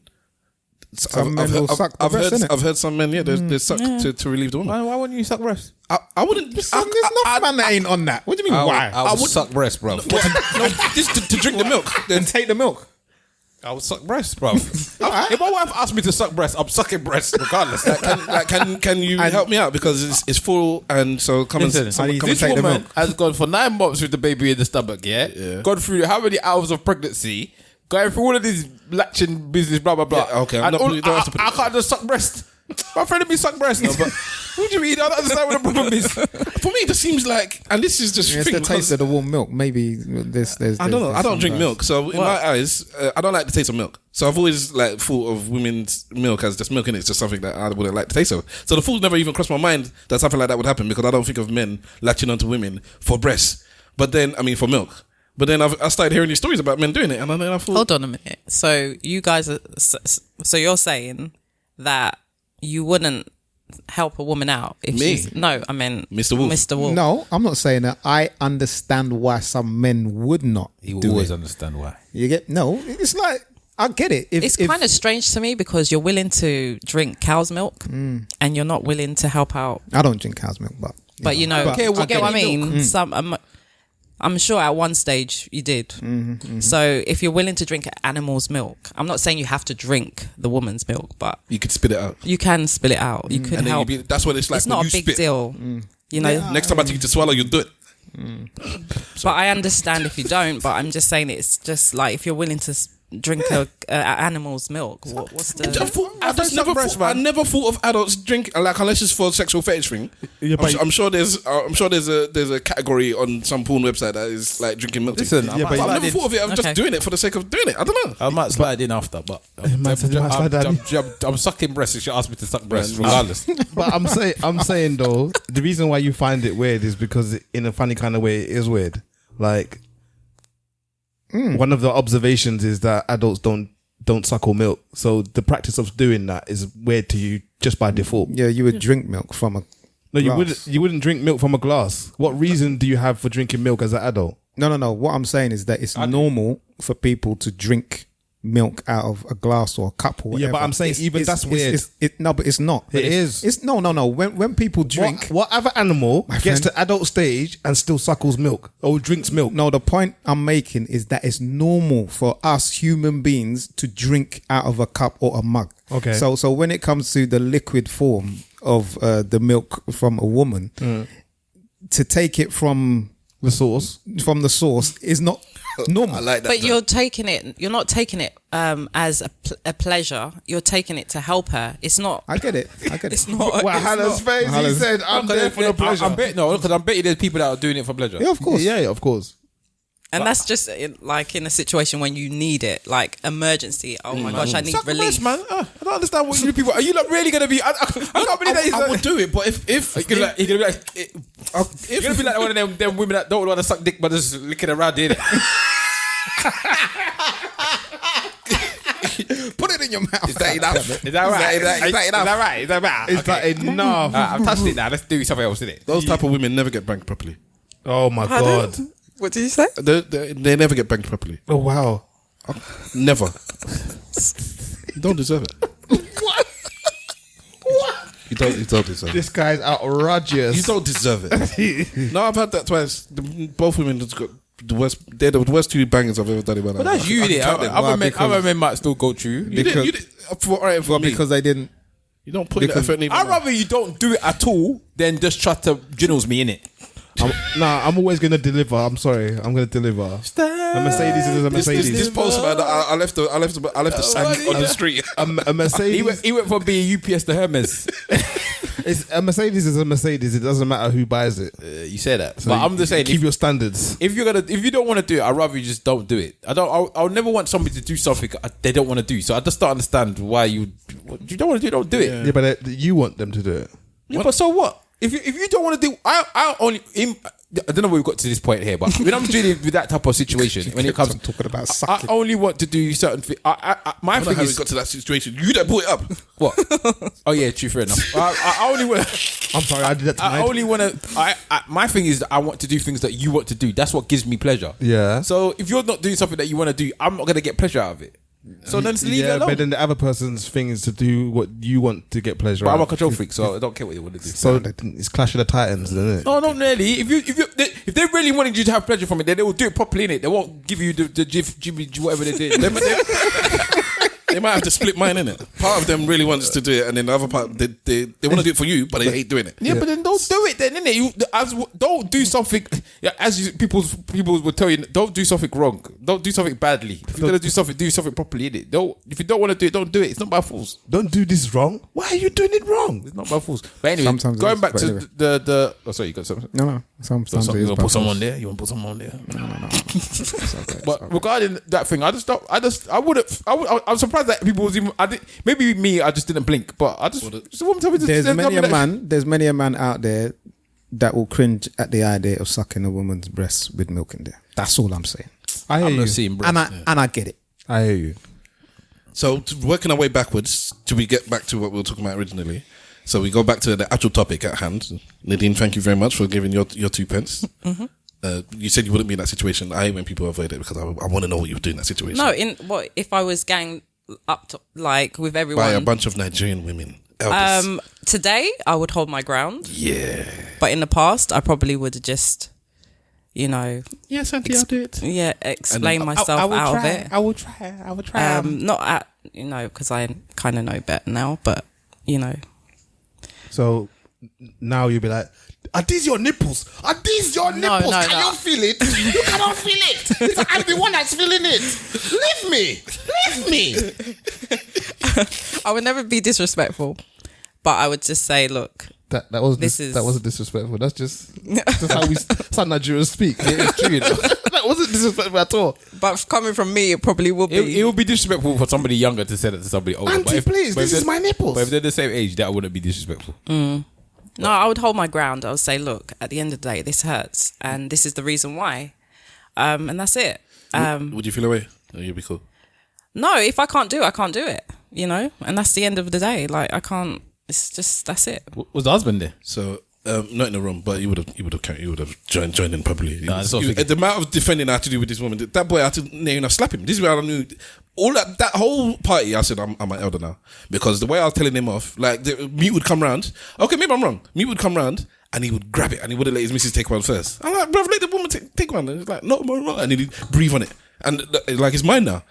I've heard some men, they suck to relieve the woman. Why wouldn't you suck breast? I wouldn't. There's no man that ain't on that. What do you mean? Why? I would suck breast, bro. No, just to drink the milk. Then take the milk. I would suck breast, bro. If my wife asked me to suck breast, I'm sucking breast regardless. Can you help me out, because it's full, and so come and this take the woman milk. has gone for 9 months with the baby in the stomach. Yeah. Gone through how many hours of pregnancy, going through all of this latching business, blah blah blah. Yeah, okay, I can't just suck breast. My friend, let me suck breast. No, but what do you mean? I don't understand what the problem is. For me, it just seems like, and this is just it's the taste of the warm milk. Maybe there's I don't know. I don't drink milk, so in my eyes, I don't like the taste of milk. So I've always like thought of women's milk as just milk in it. It's just something that I wouldn't like the taste of. So the thought never even crossed my mind that something like that would happen, because I don't think of men latching onto women for breasts. But then, I mean, for milk. But then I started hearing these stories about men doing it, and then I thought, hold on a minute. So you guys are, so you're saying that you wouldn't help a woman out if she's... No, I mean Mr. Wolf. Mr. Wolf. No, I'm not saying that. I understand why some men would not. He will always understand why. You get it's like, I get it. It's kind of strange to me, because you're willing to drink cow's milk and you're not willing to help out. I don't drink cow's milk, but you know, you get what I mean. I'm sure at one stage you did. So if you're willing to drink animal's milk, I'm not saying you have to drink the woman's milk, but you could spit it out. You can spit it out. You could help. That's what it's like. It's not a big deal. You know. Next time I take you to swallow, you do it. But I understand if you don't. But I'm just saying, it's just like, if you're willing to drink a animal's milk, what's the... I never thought of adults drink, like, unless it's for a sexual fetish thing. Yeah, I'm sure there's a category on some porn website that is like drinking milk. Listen, I've never thought of it. I'm just doing it for the sake of doing it. I don't know. I might slide in after, but I'm sucking breast if she asks me to suck breast, regardless. But I'm saying though, the reason why you find it weird is because in a funny kind of way it is weird. Like, one of the observations is that adults don't suckle milk, so the practice of doing that is weird to you just by default. Yeah, you would drink milk from a glass. You wouldn't drink milk from a glass. What reason do you have for drinking milk as an adult? No. What I'm saying is that it's normal for people to drink milk out of a glass or a cup or whatever. Yeah, but I'm saying that's weird. No, but it's not. It is. It's no. When people drink, what other animal gets to adult stage and still suckles milk or drinks milk? No, the point I'm making is that it's normal for us human beings to drink out of a cup or a mug. Okay. So when it comes to the liquid form of the milk from a woman, to take it from the source is not normal. I like that. But you're not taking it as a pleasure. You're taking it to help her. It's not. I get it. It's not. Well, Hannah's face. He said, "I'm there for the pleasure." I'm betting there's people that are doing it for pleasure. Yeah, of course. Yeah, of course. And that's just like in a situation when you need it, like emergency. Oh my gosh, I need relief. Man. I don't understand what you people. Are you not really gonna be? I can't believe that. I would do it, but if you're gonna be like one of them women that don't want to suck dick but just licking around in it. Put it in your mouth. Is that enough? Is that right? Is that enough? Is that right? Is that enough? I've touched it now. Let's do something else, innit? Those type of women never get banked properly. Oh my god! What did you say? They never get banked properly. Oh wow! Never. You don't deserve it. What? You don't deserve it. This guy's outrageous. You don't deserve it. No, I've had that twice. Both women just got the worst. They're the worst two bangers I've ever done in my life. But that's you, innit? Other men might still go through. You did. For me. Because they didn't. You don't put in the effort. I'd rather you don't do it at all than just try to Jinnles me in it. I'm always going to deliver. I'm sorry. I'm going to deliver. A Mercedes is a Mercedes. This postman, I left the sack on the street. A Mercedes. He went from being UPS to Hermes. A Mercedes is a Mercedes. It doesn't matter who buys it. You say that, So but I'm just saying, keep your standards. if you don't want to do it, I'd rather you just don't do it. I'll never want somebody to do something they don't want to do. So I just don't understand why you don't want to do it. Don't do it. Yeah, but you want them to do it. Yeah, but so what? If you don't want to do, I don't know where we got to this point here, but when I'm dealing with that type of situation, when it comes talking about I sucking. only want to do certain things. My I don't know thing how we is got to that situation. You that brought it up. what? Oh yeah, true, fair enough. I only want. I'm sorry, I did that tonight. I only want to. My thing is that I want to do things that you want to do. That's what gives me pleasure. Yeah. So if you're not doing something that you want to do, I'm not gonna get pleasure out of it. So then just leave it alone. But then the other person's thing is to do what you want to get pleasure But out. I'm a control freak, so I don't care what you want to do. So it's Clash of the Titans, isn't it? No, not really. If they really wanted you to have pleasure from it, then they will do it properly in it. They won't give you the Jimmy whatever they did. They might have to split mine, innit? Part of them really wants to do it, and then the other part, they want to do it for you, but they hate doing it. Yeah, but then don't do it then, innit? Don't do something. Yeah, people will tell you, don't do something wrong. Don't do something badly. If you're gonna do something properly, innit? If you don't want to do it, don't do it. It's not by force. Don't do this wrong. Why are you doing it wrong? It's not by force. But anyway, Sometimes it going is, back but to anyway. the. Oh, sorry, you got something. No. Sometimes You it is want to put someone backwards. there? You want to put someone there? No. It's okay. But regarding that thing, I'm surprised that people was even. Maybe me, I just didn't blink. But I just. There's many a man out there that will cringe at the idea of sucking a woman's breast with milk in there. That's all I'm saying. I hear I'm you. not seeing breasts. And I get it. I hear you. So working our way backwards till we get back to what we were talking about originally. So we go back to the actual topic at hand. Nadine, thank you very much for giving your 2 pence. Mm-hmm. You said you wouldn't be in that situation. I hate when people avoid it because I want to know what you would do in that situation. No, if I was gang up to, like with everyone by a bunch of Nigerian women. Elders. Today I would hold my ground. Yeah. But in the past I probably would have just, yes, Auntie, I'll do it. Yeah, explain myself out of it. I will try. Not at because I kind of know better now, but So now you'll be like, are these your nipples? Are these your nipples? No, Can you feel it? You cannot feel it. I'm the one that's feeling it. Leave me. I would never be disrespectful, but I would just say, look, That wasn't disrespectful. That's just how Nigerians speak. It's true. That wasn't disrespectful at all. but coming from me, it probably will be. It would be disrespectful for somebody younger to say that to somebody older. Auntie, please, this is my nipples. But if they're the same age, that wouldn't be disrespectful. No, I would hold my ground. I would say, look, at the end of the day, this hurts, and this is the reason why, and that's it. Would you feel away? Or you'd be cool? No, if I can't do it, I can't do it. And that's the end of the day. Like I can't. It's just that's it. Was the husband there? So not in the room, but he would have joined in probably. that's what I'm thinking. The amount of defending I had to do with this woman, that boy I had to slap him. This is where I knew all that whole party. I said I'm an elder now because the way I was telling him off, like the mute would come round. Okay, maybe I'm wrong. Mute would come round and he would grab it and he wouldn't let his missus take one first. I'm like, bro, let the woman take one. And he's like, no, and he'd breathe on it and like it's mine now.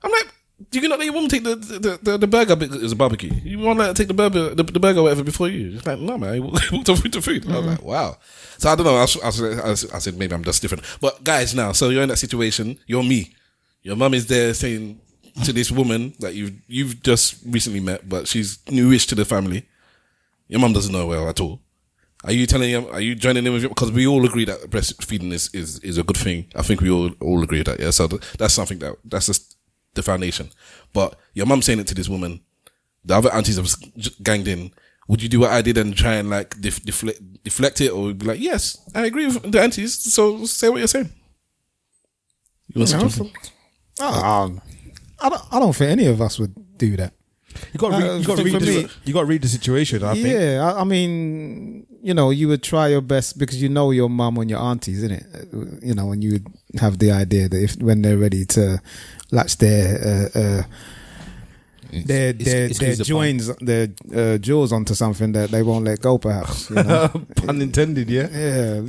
I'm like, you cannot let your woman take the burger bit. It was a barbecue. You want to let her take the burger or whatever before you? It's like, no, man. He walked off with the food. I was like, wow. So I don't know. I said maybe I'm just different. But guys, now, so you're in that situation. You're me. Your mum is there saying to this woman that you've just recently met, but she's newish to the family. Your mum doesn't know her well at all. Are you telling him? Are you joining in with him? Because we all agree that breastfeeding is a good thing. I think we all agree with that. Yeah. So that's something that's just the foundation. But your mum saying it to this woman, the other aunties have ganged in. Would you do what I did and try and like deflect it, or be like, yes, I agree with the aunties, so say what you're saying? You want something? I don't think any of us would do that. You got to read the situation. I think. Yeah, I mean, you would try your best because your mum and your aunties, isn't it? And you would have the idea that when they're ready to latch their jaws onto something that they won't let go, perhaps. Pun intended, yeah. Yeah,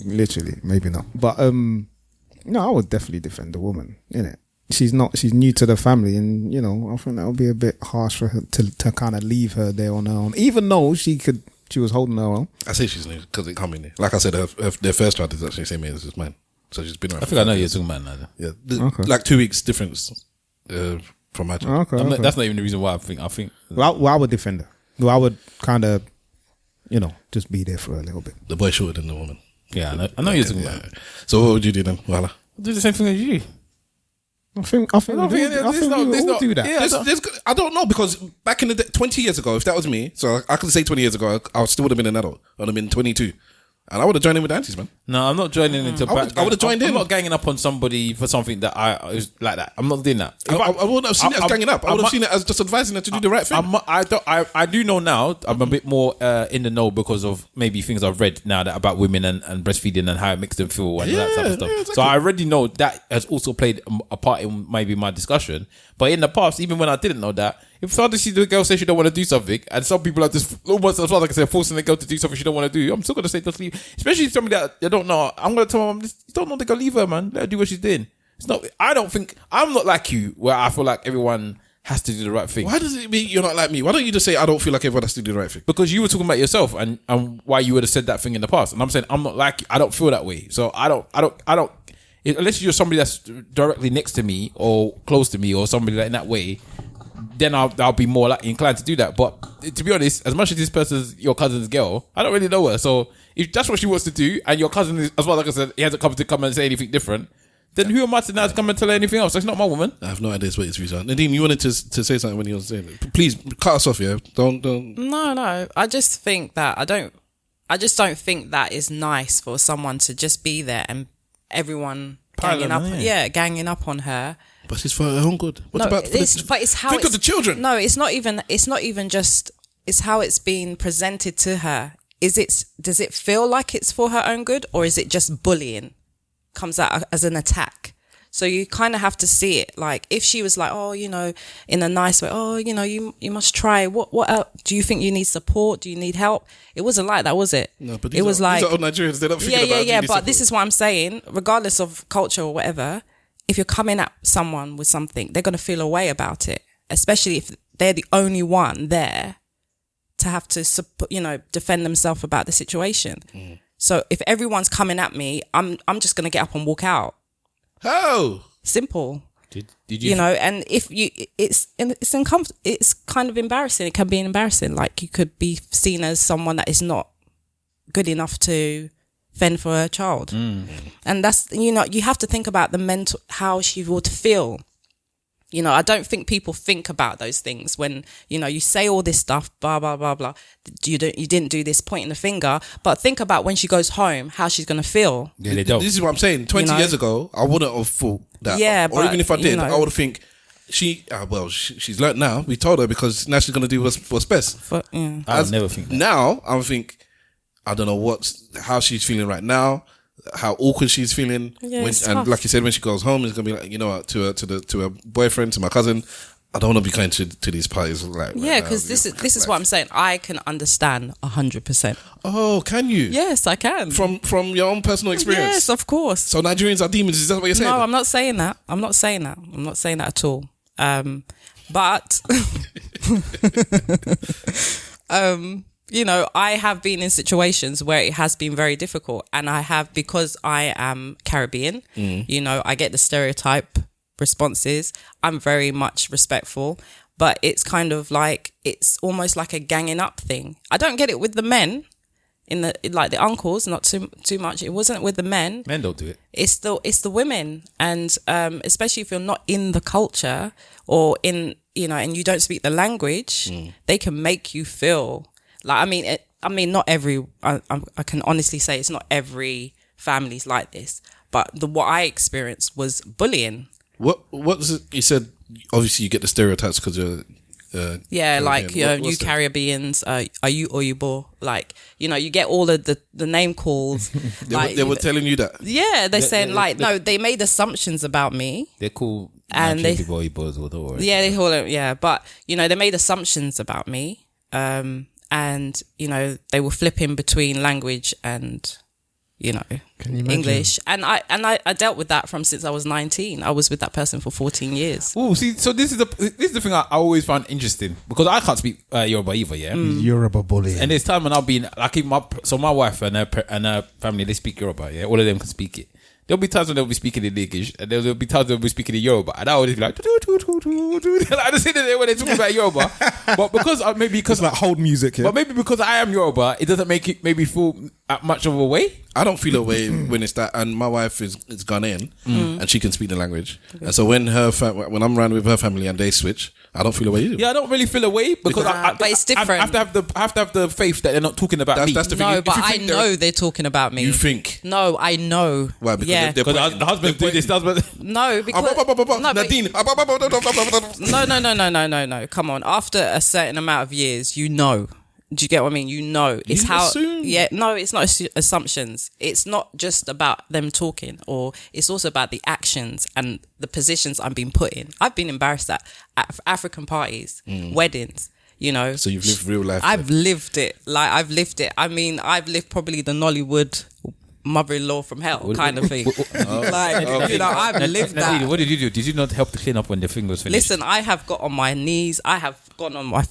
literally, maybe not. But no, I would definitely defend the woman, innit? she's new to the family, and I think that would be a bit harsh for her to kind of leave her there on her own, even though she was holding her own. I say she's new because it come in there. Like I said, their first child is actually the same age as mine, so she's been around. I think I know you're talking about now. Yeah, like 2 weeks difference from my child. Okay, that's not even the reason why I think. Well, I would defend her. Well, I would kind of, just be there for her a little bit. The boy shorter than the woman. Yeah, I know you're talking about. So what would you do then, Wala? I'll do the same thing as you. I think we all do that. Yeah, I don't know, because back in the day, 20 years ago, if that was me, so I could say 20 years ago, I still would have been an adult. I would have been 22. And I would have joined in with the aunties, man. No, I'm not joining into. I would have joined in. I'm not ganging up on somebody for something that I was like that. I'm not doing that. I wouldn't have seen it as ganging up. I would have seen it as just advising her to do the right thing. I do know now. I'm a bit more in the know because of maybe things I've read now that about women and breastfeeding and how it makes them feel and that type of stuff. Exactly. So I already know that has also played a part in maybe my discussion. But in the past, even when I didn't know that, if suddenly the girl says she don't want to do something, and some people are just almost as far as I can say forcing the girl to do something she don't want to do, I'm still gonna say just leave. Especially somebody that you don't know. I'm gonna tell them, you don't know, they go leave her, man. Let her do what she's doing. It's not. I don't think I'm not like you, where I feel like everyone has to do the right thing. Why does it mean you're not like me? Why don't you just say I don't feel like everyone has to do the right thing? Because you were talking about yourself and why you would have said that thing in the past, and I'm saying I'm not like you. I don't feel that way. So I don't. Unless you're somebody that's directly next to me or close to me or somebody like in that way, then I'll be more like inclined to do that. But to be honest, as much as this person's your cousin's girl, I don't really know her. So if that's what she wants to do, and your cousin is, as well, like I said, he hasn't come and say anything different, then who am I to now come and tell her anything else? That's not my woman. I have no idea what it's reason. Nadine, you wanted to say something when you were saying it. Please cut us off, yeah. Don't. No. I just think that I just don't think that is nice for someone to just be there and everyone ganging up on her. But it's for her own good. But it's how think of the children. No, it's not even just. It's how it's been presented to her. Does it feel like it's for her own good, or is it just bullying? Comes out as an attack. So you kind of have to see it. Like if she was like, oh, in a nice way, oh, you must try. What else? Do you think you need support? Do you need help? It wasn't like that, was it? No, but it was like, these are old Nigerians. They're not thinking about yeah. But support. this is what I'm saying. Regardless of culture or whatever, if you're coming at someone with something, they're going to feel a way about it, especially if they're the only one there to have to, defend themselves about the situation. Mm. So if everyone's coming at me, I'm just going to get up and walk out. How? Simple. Did you? And if it's kind of embarrassing. It can be embarrassing. Like you could be seen as someone that is not good enough to fend for her child. Mm. And that's, you have to think about how she would feel. I don't think people think about those things when, you say all this stuff, blah, blah, blah, blah. You didn't do this, pointing the finger. But think about when she goes home, how she's going to feel. Yeah, they don't. This is what I'm saying. 20 years ago, I wouldn't have thought that. Yeah, or even if I did, I would think she's learnt now. We told her because now she's going to do what's best. I would never think that. Now, I don't know how she's feeling right now. How awkward she's feeling, and like you said, when she goes home, it's gonna be like to her boyfriend, to my cousin. I don't want to be going to these parties like because this is what I'm saying. I can understand 100%. Oh, can you? Yes, I can. From your own personal experience. Yes, of course. So Nigerians are demons. Is that what you're saying? No, I'm not saying that. I'm not saying that at all. But I have been in situations where it has been very difficult, and because I am Caribbean, I get the stereotype responses. I'm very much respectful, but it's kind of like, it's almost like a ganging up thing. I don't get it with the men, like the uncles, not too much. It wasn't with the men. Men don't do it. It's the women, and especially if you're not in the culture or and you don't speak the language, they can make you feel. Like, I mean, not every. I can honestly say it's not every family's like this, but what I experienced was bullying. What was it? You said obviously you get the stereotypes because you're. You Caribbeans, are you Oyibo? Like, you get all of the name calls. They were telling you that. Yeah, they're saying no. They made assumptions about me. They're cool. And they Oyibos or whatever. Yeah, they call it. Yeah, but they made assumptions about me. And they were flipping between language and you know, Can you imagine? English. And I dealt with that from since I was 19. I was with that person for 14 years. Oh, see, so this is the thing I always found interesting, because I can't speak Yoruba either, yeah. Yoruba bully. And there's time when I've been like, my wife and her family, they speak Yoruba, yeah. All of them can speak it. There'll be times when they'll be speaking in English, and there'll be times they'll be speaking in Yoruba, and I would just be like, I just sit there when they're talking about Yoruba. But because like hold music here. but maybe because I am Yoruba, it doesn't make it maybe feel much of a way. I don't feel a way when it's that, and my wife is Ghanaian and she can speak the language, and so when when I'm around with her family and they switch, I don't feel a way either. Yeah, I don't really feel a way because but it's different. I have to have the faith that they're not talking about me. That's the thing. No, If but you I think know they're talking about me. You think? No, I know. Why? Because yeah. they're Because the husband do this, the husband. No, because no, but- Nadine. No. Come on. After a certain amount of years, you know. Do you get what I mean? You know. It's You how. assume. Yeah. No, it's not assumptions. It's not just about them talking, or it's also about the actions and the positions I'm being put in. I've been embarrassed at African parties, weddings. You know. So you've lived real life. I've lived it. Like I've lived it. I mean, I've lived probably the Nollywood mother-in-law from hell kind of thing. Like, you know, I've lived that. What did you do? Did you not help to clean up when the thing was finished? Listen, I have got on my knees. I have gone on my.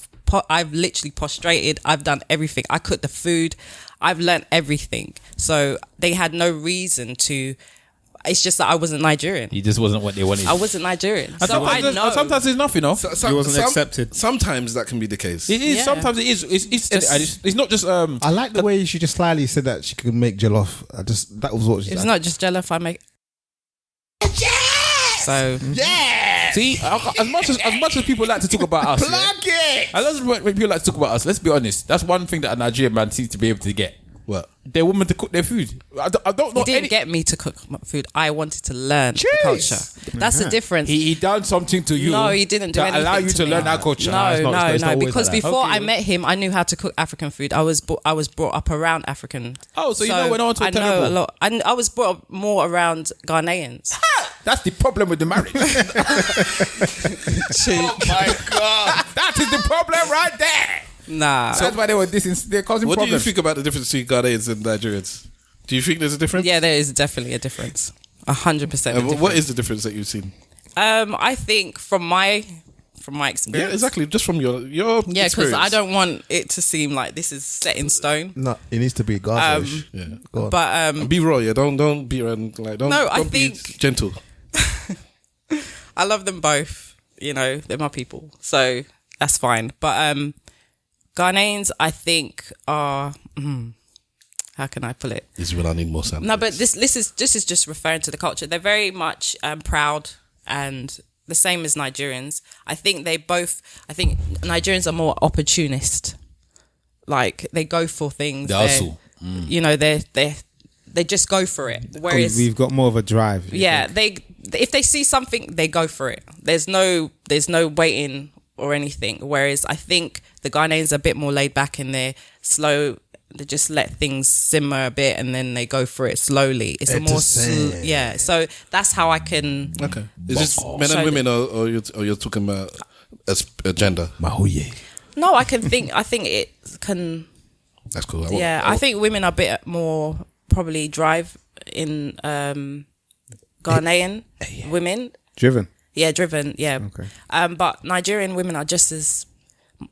I've literally prostrated. I've done everything. I cooked the food. I've learnt everything. So they had no reason to. It's just that I wasn't Nigerian. He just wasn't what they wanted. I wasn't Nigerian. And So I know. sometimes it's enough, you know. You wasn't accepted. Sometimes that can be the case. It is. Yeah. Sometimes it is. It's not just. I like the way she just slyly said that she could make jollof. That was what she It's said. not just jollof. I make. So See, as much as people like to talk about us, as much as people like to talk about us, let's be honest. That's one thing that a Nigerian man seems to be able to get. What? Their woman to cook their food. I don't know. he didn't get me to cook food. I wanted to learn the culture. That's the difference. He done something to you. No, he didn't do that anything allow you to me. learn that culture. No, it's not no. always Because like that. before Okay. I met him, I knew how to cook African food. I was brought up around African. Oh, so you know when I went to a I know terrible- a lot. I was brought up more around Ghanaians. That's the problem with the marriage. Oh my god, that is the problem right there. Nah. So that's why they're causing What do you problems. think about the difference between Ghanaians and Nigerians? Do you think there's a difference? Yeah, there is definitely a difference. 100%. What is the difference that you've seen? I think from my experience. Yeah, exactly. Just from your Yeah, because experience. I don't want it to seem like this is set in stone. No, it needs to be Gaza-ish. Yeah. Go on. But Be raw, yeah. Don't be around like don't. No, I don't be think- gentle. I love them both. You know, they're my people, so that's fine. But Ghanaians, I think, are how can I put it? This is when I need more sound. No, but this is just referring to the culture. They're very much proud and the same as Nigerians. I think Nigerians are more opportunist. Like they go for things. They hustle. You know, they just go for it. Whereas We've got more of a drive. yeah, if they see something, they go for it. There's no waiting or anything. Whereas I think the Ghanaians are a bit more laid back and they're slow. They just let things simmer a bit and then they go for it slowly. It's a more yeah. So that's how I can. Okay. Is this men and women or you're talking about a gender? No, I can think. I think it can. That's cool. I think women are a bit more probably drive in Ghanaian women. Driven. Yeah, driven. Yeah. Okay. But Nigerian women are just as,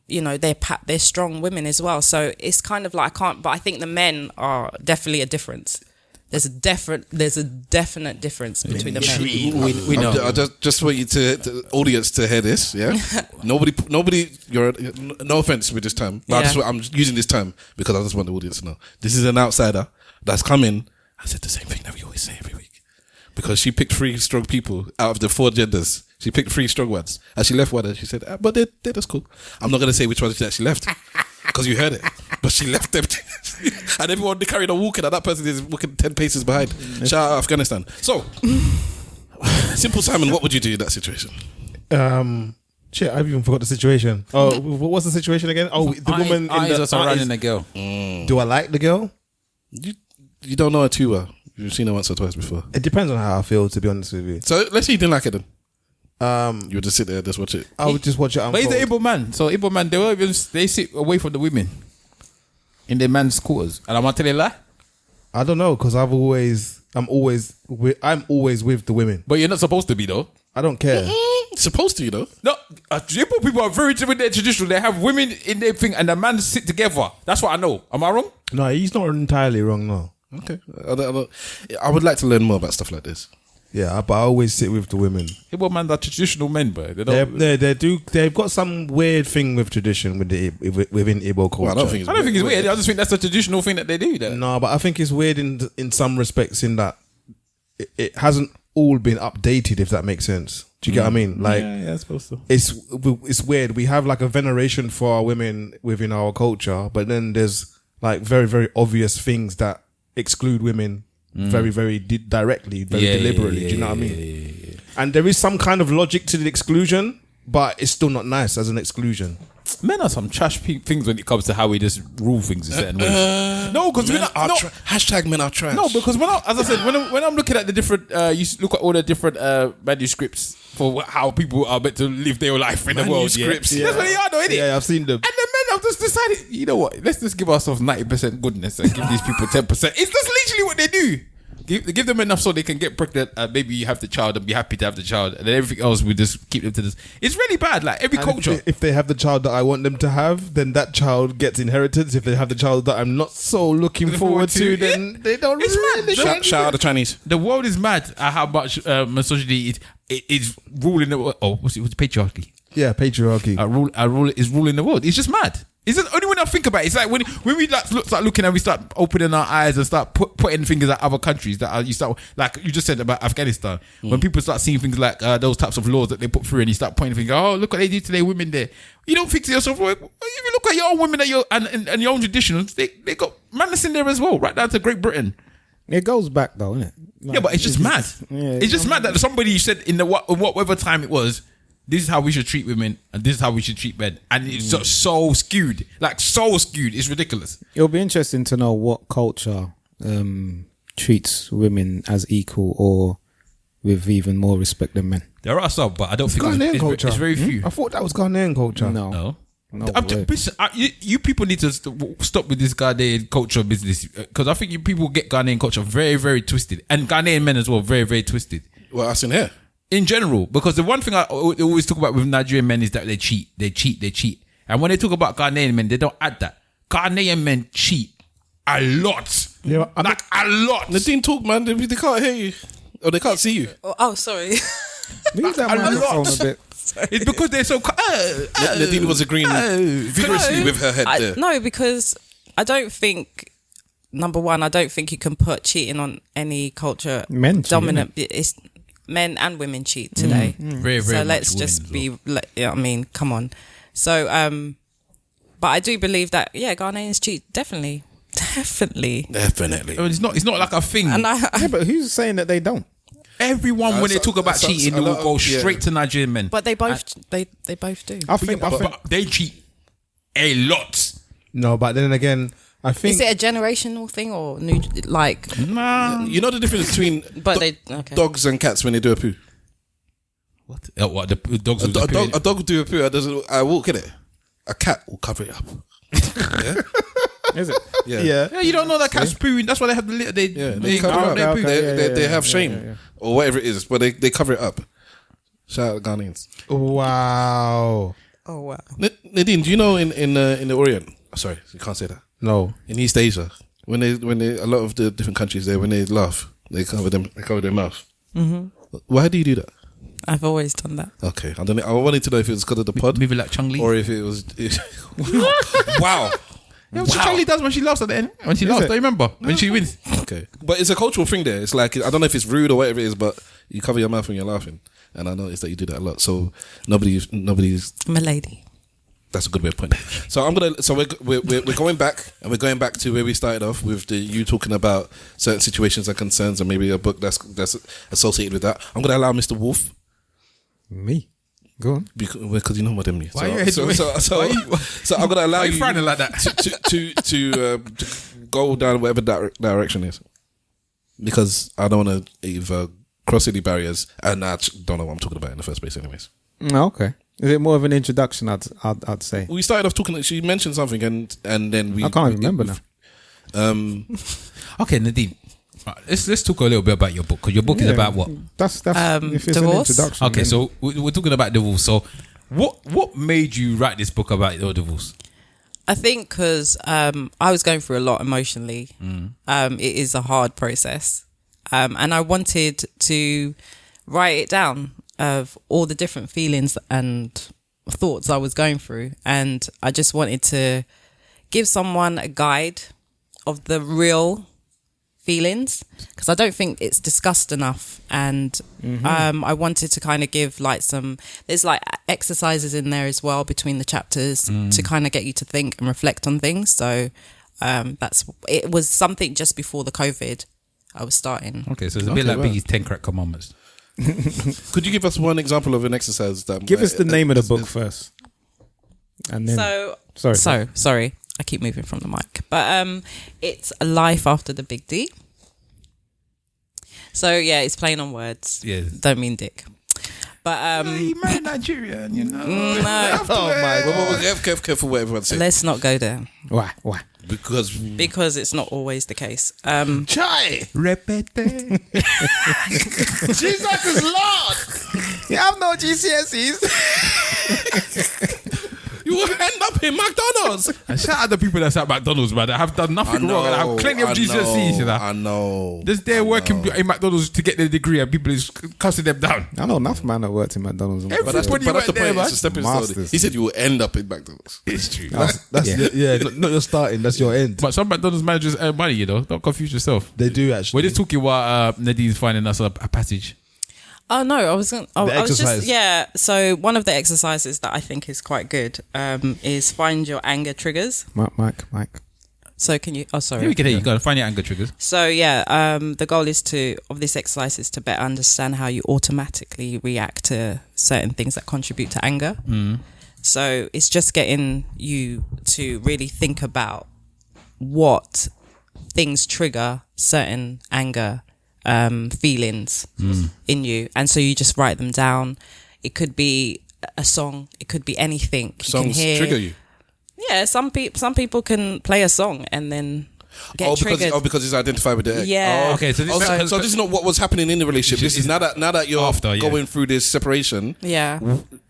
you know, they're strong women as well. So it's kind of like but I think the men are definitely a difference. There's a definite difference between the men. We know. I just want you to audience to hear this. Yeah. nobody. No offense with this term, but I'm using this term because I just want the audience to know this is an outsider that's come in. I said the same thing that we always say every week because she picked 3 strong people out of the 4 genders. She picked 3 strong ones, and she left one. And she said, "But they're just cool." I'm not going to say which one she actually left because you heard it, but she left them, and everyone they carried on walking, and that person is walking 10 paces behind. Shout out Afghanistan. So, Simple Simon, what would you do in that situation? Shit, I've even forgot the situation. Oh, what's the situation again? Oh, the woman in eyes the are surrounding the girl. Do I like the girl? You don't know her too well. You've seen her once or twice before. It depends on how I feel, to be honest with you. So let's say you didn't like it then. You would just sit there and just watch it. I would just watch it But unfold. he's an Igbo man. So Igbo man, they sit away from the women in their man's quarters. And I'm not telling you a lie. I don't know because I'm always with the women. But you're not supposed to be though. I don't care. It's supposed to, you know. No, Igbo people are very different. They're traditional. They have women in their thing, and the men sit together. That's what I know. Am I wrong? No, he's not entirely wrong. No. Okay. I would like to learn more about stuff like this. Yeah, but I always sit with the women. Igbo men are traditional men, but they've got some weird thing with tradition within Igbo culture. Well, I don't think it's weird. I just think that's a traditional thing that they do. No, but I think it's weird in some respects in that it hasn't all been updated, if that makes sense. Do you get what I mean? Like, yeah, I suppose so. It's weird. We have like a veneration for our women within our culture, but then there's like very, very obvious things that exclude women very, very directly, very deliberately. Do you know what I mean? Yeah. And there is some kind of logic to the exclusion, but it's still not nice as an exclusion. Men are some trash things when it comes to how we just rule things in certain ways. No, because hashtag men are trash. No, because as I said, when I'm looking at the different, you look at all the different manuscripts for how people are meant to live their life in the world. Manuscripts, That's what they are, though, isn't it? Yeah, I've seen them. And the men have just decided, you know what? Let's just give ourselves 90% goodness and give these people 10%. It's just literally what they do. Give them enough so they can get pregnant. Maybe you have the child and be happy to have the child, and then everything else we just keep them to this. It's really bad. Like every culture. If they have the child that I want them to have, then that child gets inheritance. If they have the child that I'm not so looking forward to, then they don't. It's really mad. Shout out the Chinese. The world is mad at how much misogyny is ruling the world. Oh, what's patriarchy? Yeah, patriarchy. Rule is ruling the world. It's just mad. It's just only when I think about it. It's like when we start looking and we start opening our eyes and start putting fingers at other countries that you start, like you just said about Afghanistan. When people start seeing things like those types of laws that they put through, and you start pointing fingers, oh, look what they do to their women there. You don't think to yourself, well, if you look at your own women and your own traditions, they got madness in there as well, right down to Great Britain. It goes back though, innit? Like, yeah, but it's just mad. Yeah, it's just mad that somebody said in whatever time it was, this is how we should treat women and this is how we should treat men. And it's so skewed. Like, so skewed. It's ridiculous. It'll be interesting to know what culture treats women as equal or with even more respect than men. There are some, but I don't think Ghanaian culture. It's very few. I thought that was Ghanaian culture. No. You people need to stop with this Ghanaian culture business, because I think you people get Ghanaian culture very, very twisted. And Ghanaian men as well, very, very twisted. Well, us in here. In general, because the one thing I always talk about with Nigerian men is that they cheat. And when they talk about Ghanaian men, they don't add that. Ghanaian men cheat a lot. Yeah, like a lot. Nadine, talk, man. They can't hear you. Or they can't see you. Oh, sorry. Move that microphone a bit. It's because they're so... Nadine was agreeing vigorously with her head there. No, because I don't think... Number one, I don't think you can put cheating on any culture. Men cheat, dominant. It's men and women cheat today. Very, very so much let's just be... well. I mean, come on. So, but I do believe that, yeah, Ghanaians cheat. Definitely. Definitely. I mean, it's not like a thing. And Yeah, but who's saying that they don't? Everyone, when they talk about cheating, they will go straight to Nigerian men. But they both they both do. I think But they cheat a lot. No, but then again, I think... Is it a generational thing or new? Like, Nah. You know the difference between dogs and cats when they do a poo? What? The dogs will A dog will do a poo. I walk in it. A cat will cover it up. Yeah. Is it? Yeah. Yeah, you don't know that cat's pooing. That's why they have the litter. They cover it up. They have shame or whatever it is, but they cover it up. Shout out Ghanaians. Wow. oh wow. Nadine, do you know in the Orient? Sorry, you can't say that. No. In East Asia, when they a lot of the different countries there, when they laugh, they cover their mouth. Mm-hmm. Why do you do that? I've always done that. Okay, I wanted to know if it was because of the pod, maybe like Chung Lee, or if it was. Wow. Yeah, what Chung Lee does when she laughs at the end. When she laughs, don't you remember? When she wins. Okay. But it's a cultural thing there. It's like, I don't know if it's rude or whatever it is, but you cover your mouth when you're laughing. And I noticed that you do that a lot. So nobody's... I'm a lady. That's a good way of putting it. So we're going back, and we're going back to where we started off with you talking about certain situations and concerns, and maybe a book that's associated with that. I'm going to allow Mr. Wolf. Me? Go on. Because you know more than me. Why are you so I'm going to allow you frowning like that? to go down whatever direction is. Because I don't want to either cross any barriers, and I don't know what I'm talking about in the first place anyways. Okay. Is it more of an introduction, I'd say? We started off talking, she mentioned something, and then we... I can't even remember now. Okay, Nadine. Let's talk a little bit about your book, because your book is about what? That's if it's divorce? an introduction. Okay, then- so we're talking about divorce. So what made you write this book about your divorce? I think because I was going through a lot emotionally. It is a hard process. And I wanted to write it down of all the different feelings and thoughts I was going through. And I just wanted to give someone a guide of the real feelings, because I don't think it's discussed enough. And I wanted to kind of give like there's like exercises in there as well between the chapters to kind of get you to think and reflect on things. So it was something just before the COVID I was starting. Okay, so it's a bit like Biggie's 10 Crack Commandments. Could you give us one example of an exercise that? Give us the name of the book first, and then. Sorry, I keep moving from the mic, but it's a life after the big D. So yeah, it's playing on words. Yeah, don't mean dick. But he married Nigerian, you know. No. Oh my God! Careful what everyone says. Let's not go there. Why? Because it's not always the case. Chai, repete. Jesus is Lord. You have no GCSEs. You will end up in McDonald's. And shout out the people that's at McDonald's, man, that have done nothing wrong and have plenty of GCSEs, you know. I know. This day working in McDonald's to get their degree and people is cussing them down. I know enough man that worked in McDonald's. But that's the point. It's a stepping stone. Masters. He said you will end up in McDonald's. It's true. That's not your starting. That's your end. But some McDonald's managers earn money, you know. Don't confuse yourself. They do We're actually. just talking while Nadine's finding us a passage. Oh no, I was exercise. So one of the exercises that I think is quite good is find your anger triggers. Mike. So can you? Oh, sorry. Yeah, we can hear you. Go find your anger triggers. So the goal of this exercise is to better understand how you automatically react to certain things that contribute to anger. So it's just getting you to really think about what things trigger certain anger feelings in you, and so you just write them down. It could be a song, it could be anything. Songs trigger you. Yeah, some people can play a song and then get triggered. Because it's identified with the egg. Yeah. Oh, okay, so So this is not what was happening in the relationship. This is now that you're after, going through this separation. Yeah.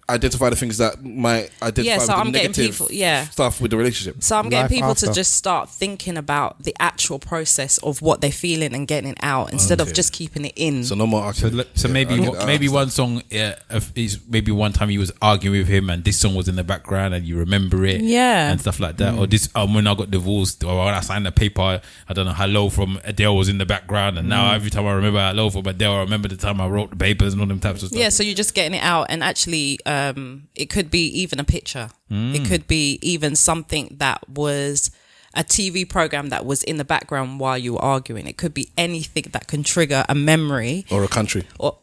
Identify the things that might identify So with the I'm getting negative people, stuff with the relationship. So I'm getting Life people after. to just start thinking about the actual process of what they're feeling and getting it out instead of just keeping it in. So no more arguing. So maybe one song is maybe one time you was arguing with him and this song was in the background and you remember it, and stuff like that. Or this when I got divorced or when I signed the paper, I don't know, Hello from Adele was in the background, and now every time I remember Hello from Adele, I remember the time I wrote the papers and all them types of stuff. Yeah, so you're just getting it out, and actually it could be even a picture. It could be even something that was a TV program that was in the background while you were arguing. It could be anything that can trigger a memory Or a country. or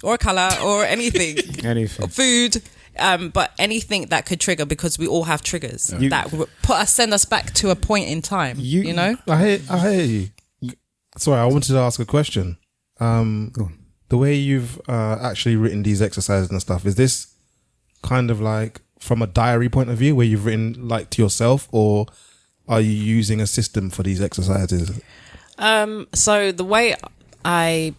a colour or anything. Anything. Or food. But anything that could trigger, because we all have triggers that send us back to a point in time. You know? I hear you. Sorry, I wanted to ask a question. The way you've actually written these exercises and stuff, is this kind of like from a diary point of view where you've written like to yourself, or are you using a system for these exercises? So the way I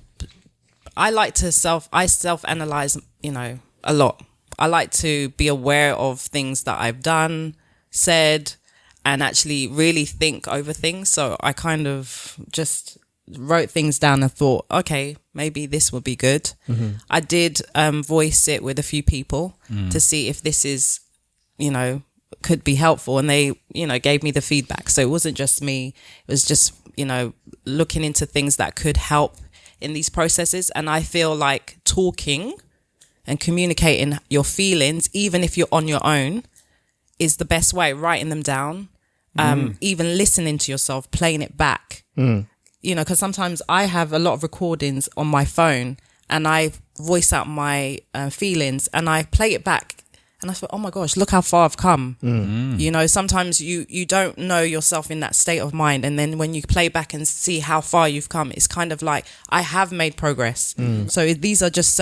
like to self-analyze, a lot. I like to be aware of things that I've done, said, and actually really think over things. So I kind of just wrote things down and thought, okay, maybe this would be good. I did voice it with a few people to see if this is, could be helpful, and they, gave me the feedback. So it wasn't just me, it was just, looking into things that could help in these processes. And I feel like talking and communicating your feelings, even if you're on your own, is the best way. Writing them down, even listening to yourself, playing it back. Because sometimes I have a lot of recordings on my phone and I voice out my feelings and I play it back and I thought, oh my gosh, look how far I've come. Sometimes you don't know yourself in that state of mind, and then when you play back and see how far you've come, it's kind of like, I have made progress. So these are just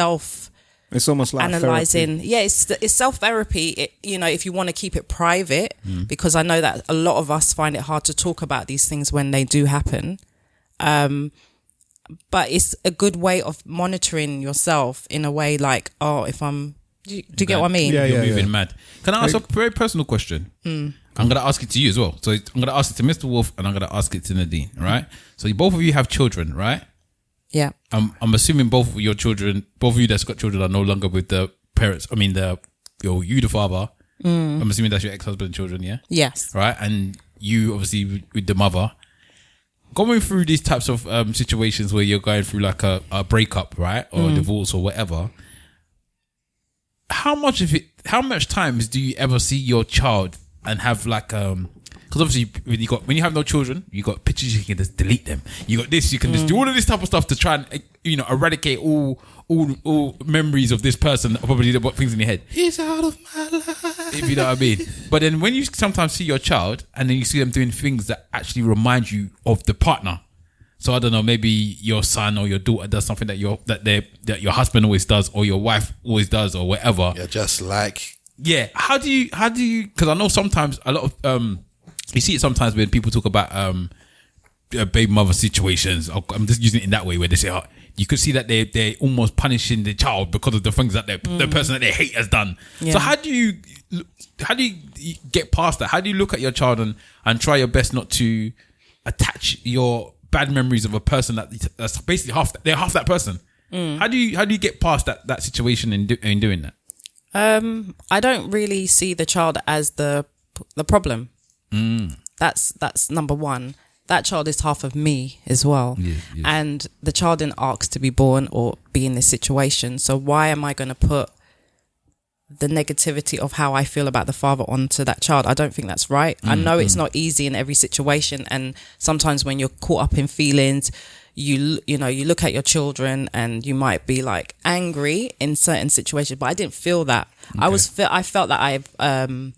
It's almost like analyzing. therapy. Yeah, it's self therapy. You know, if you want to keep it private, because I know that a lot of us find it hard to talk about these things when they do happen. But it's a good way of monitoring yourself in a way, like, oh, if I'm, do you get what I mean? Yeah, You're yeah, moving yeah. mad. Can I ask a very personal question? I'm going to ask it to you as well. So I'm going to ask it to Mr. Wolf and I'm going to ask it to Nadine, right? So both of you have children, right? Yeah. I'm assuming both of your children, both of you that's got children are no longer with the parents. I mean, the father. I'm assuming that's your ex-husband and children, yeah? Yes. Right? And you obviously with the mother. Going through these types of situations where you're going through like a breakup, right? Or a divorce or whatever. How much times do you ever see your child and have like because obviously when you have no children, you got pictures, you can just delete them. You got this, you can just do all of this type of stuff to try and eradicate all memories of this person, probably the things in your head. He's out of my life. If you know what I mean. But then when you sometimes see your child and then you see them doing things that actually remind you of the partner. So I don't know, maybe your son or your daughter does something that your your husband always does or your wife always does or whatever. Yeah, just like. Yeah. How do you because I know sometimes a lot of you see it sometimes when people talk about baby mother situations. I'm just using it in that way where they say, you could see that they're almost punishing the child because of the things that the person that they hate has done. Yeah. So how do you get past that? How do you look at your child and try your best not to attach your bad memories of a person that's basically they're half that person? How do you get past that situation in doing that? I don't really see the child as the problem. That's number one. That child is half of me as well. Yeah. And the child didn't ask to be born or be in this situation. So why am I going to put the negativity of how I feel about the father onto that child? I don't think that's right. I know it's not easy in every situation. And sometimes when you're caught up in feelings, you look at your children and you might be like angry in certain situations, but I didn't feel that. Okay. I felt that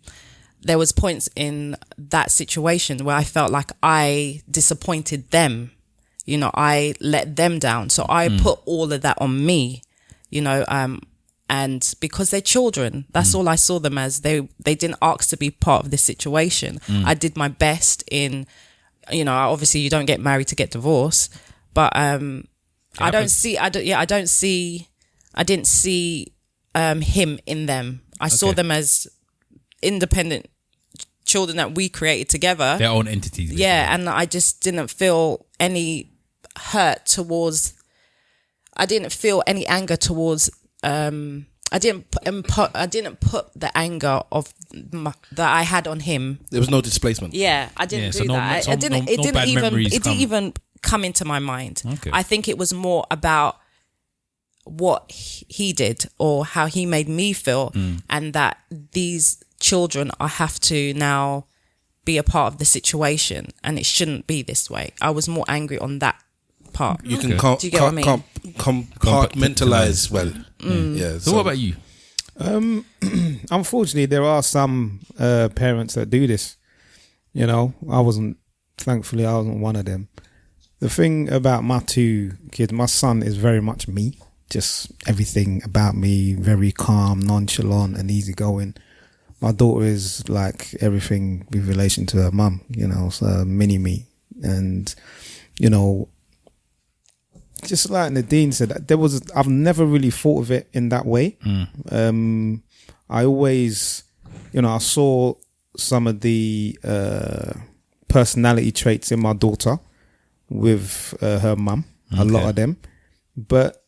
there was points in that situation where I felt like I disappointed them. I let them down. So I put all of that on me, and because they're children, that's all I saw them as. They didn't ask to be part of this situation. I did my best in, obviously you don't get married to get divorced, but I didn't see him in them. I saw them as independent children that we created together, their own entities, basically. Yeah, and I just didn't feel any hurt towards. I didn't feel any anger towards. I didn't put the anger of that I had on him. There was no displacement. Yeah, I didn't do that. It didn't even come into my mind. Okay. I think it was more about what he did or how he made me feel, and that these children have to now be a part of the situation, and it shouldn't be this way. I was more angry on that part. You can do you get what I mean? Compartmentalize well. Yeah. So what about you? Unfortunately, there are some parents that do this. Thankfully, I wasn't one of them. The thing about my two kids, my son is very much me. Just everything about me, very calm, nonchalant and easygoing. My daughter is like everything with relation to her mum, so mini me. And, just like Nadine said, I've never really thought of it in that way. I always, I saw some of the personality traits in my daughter with her mum, a lot of them. But,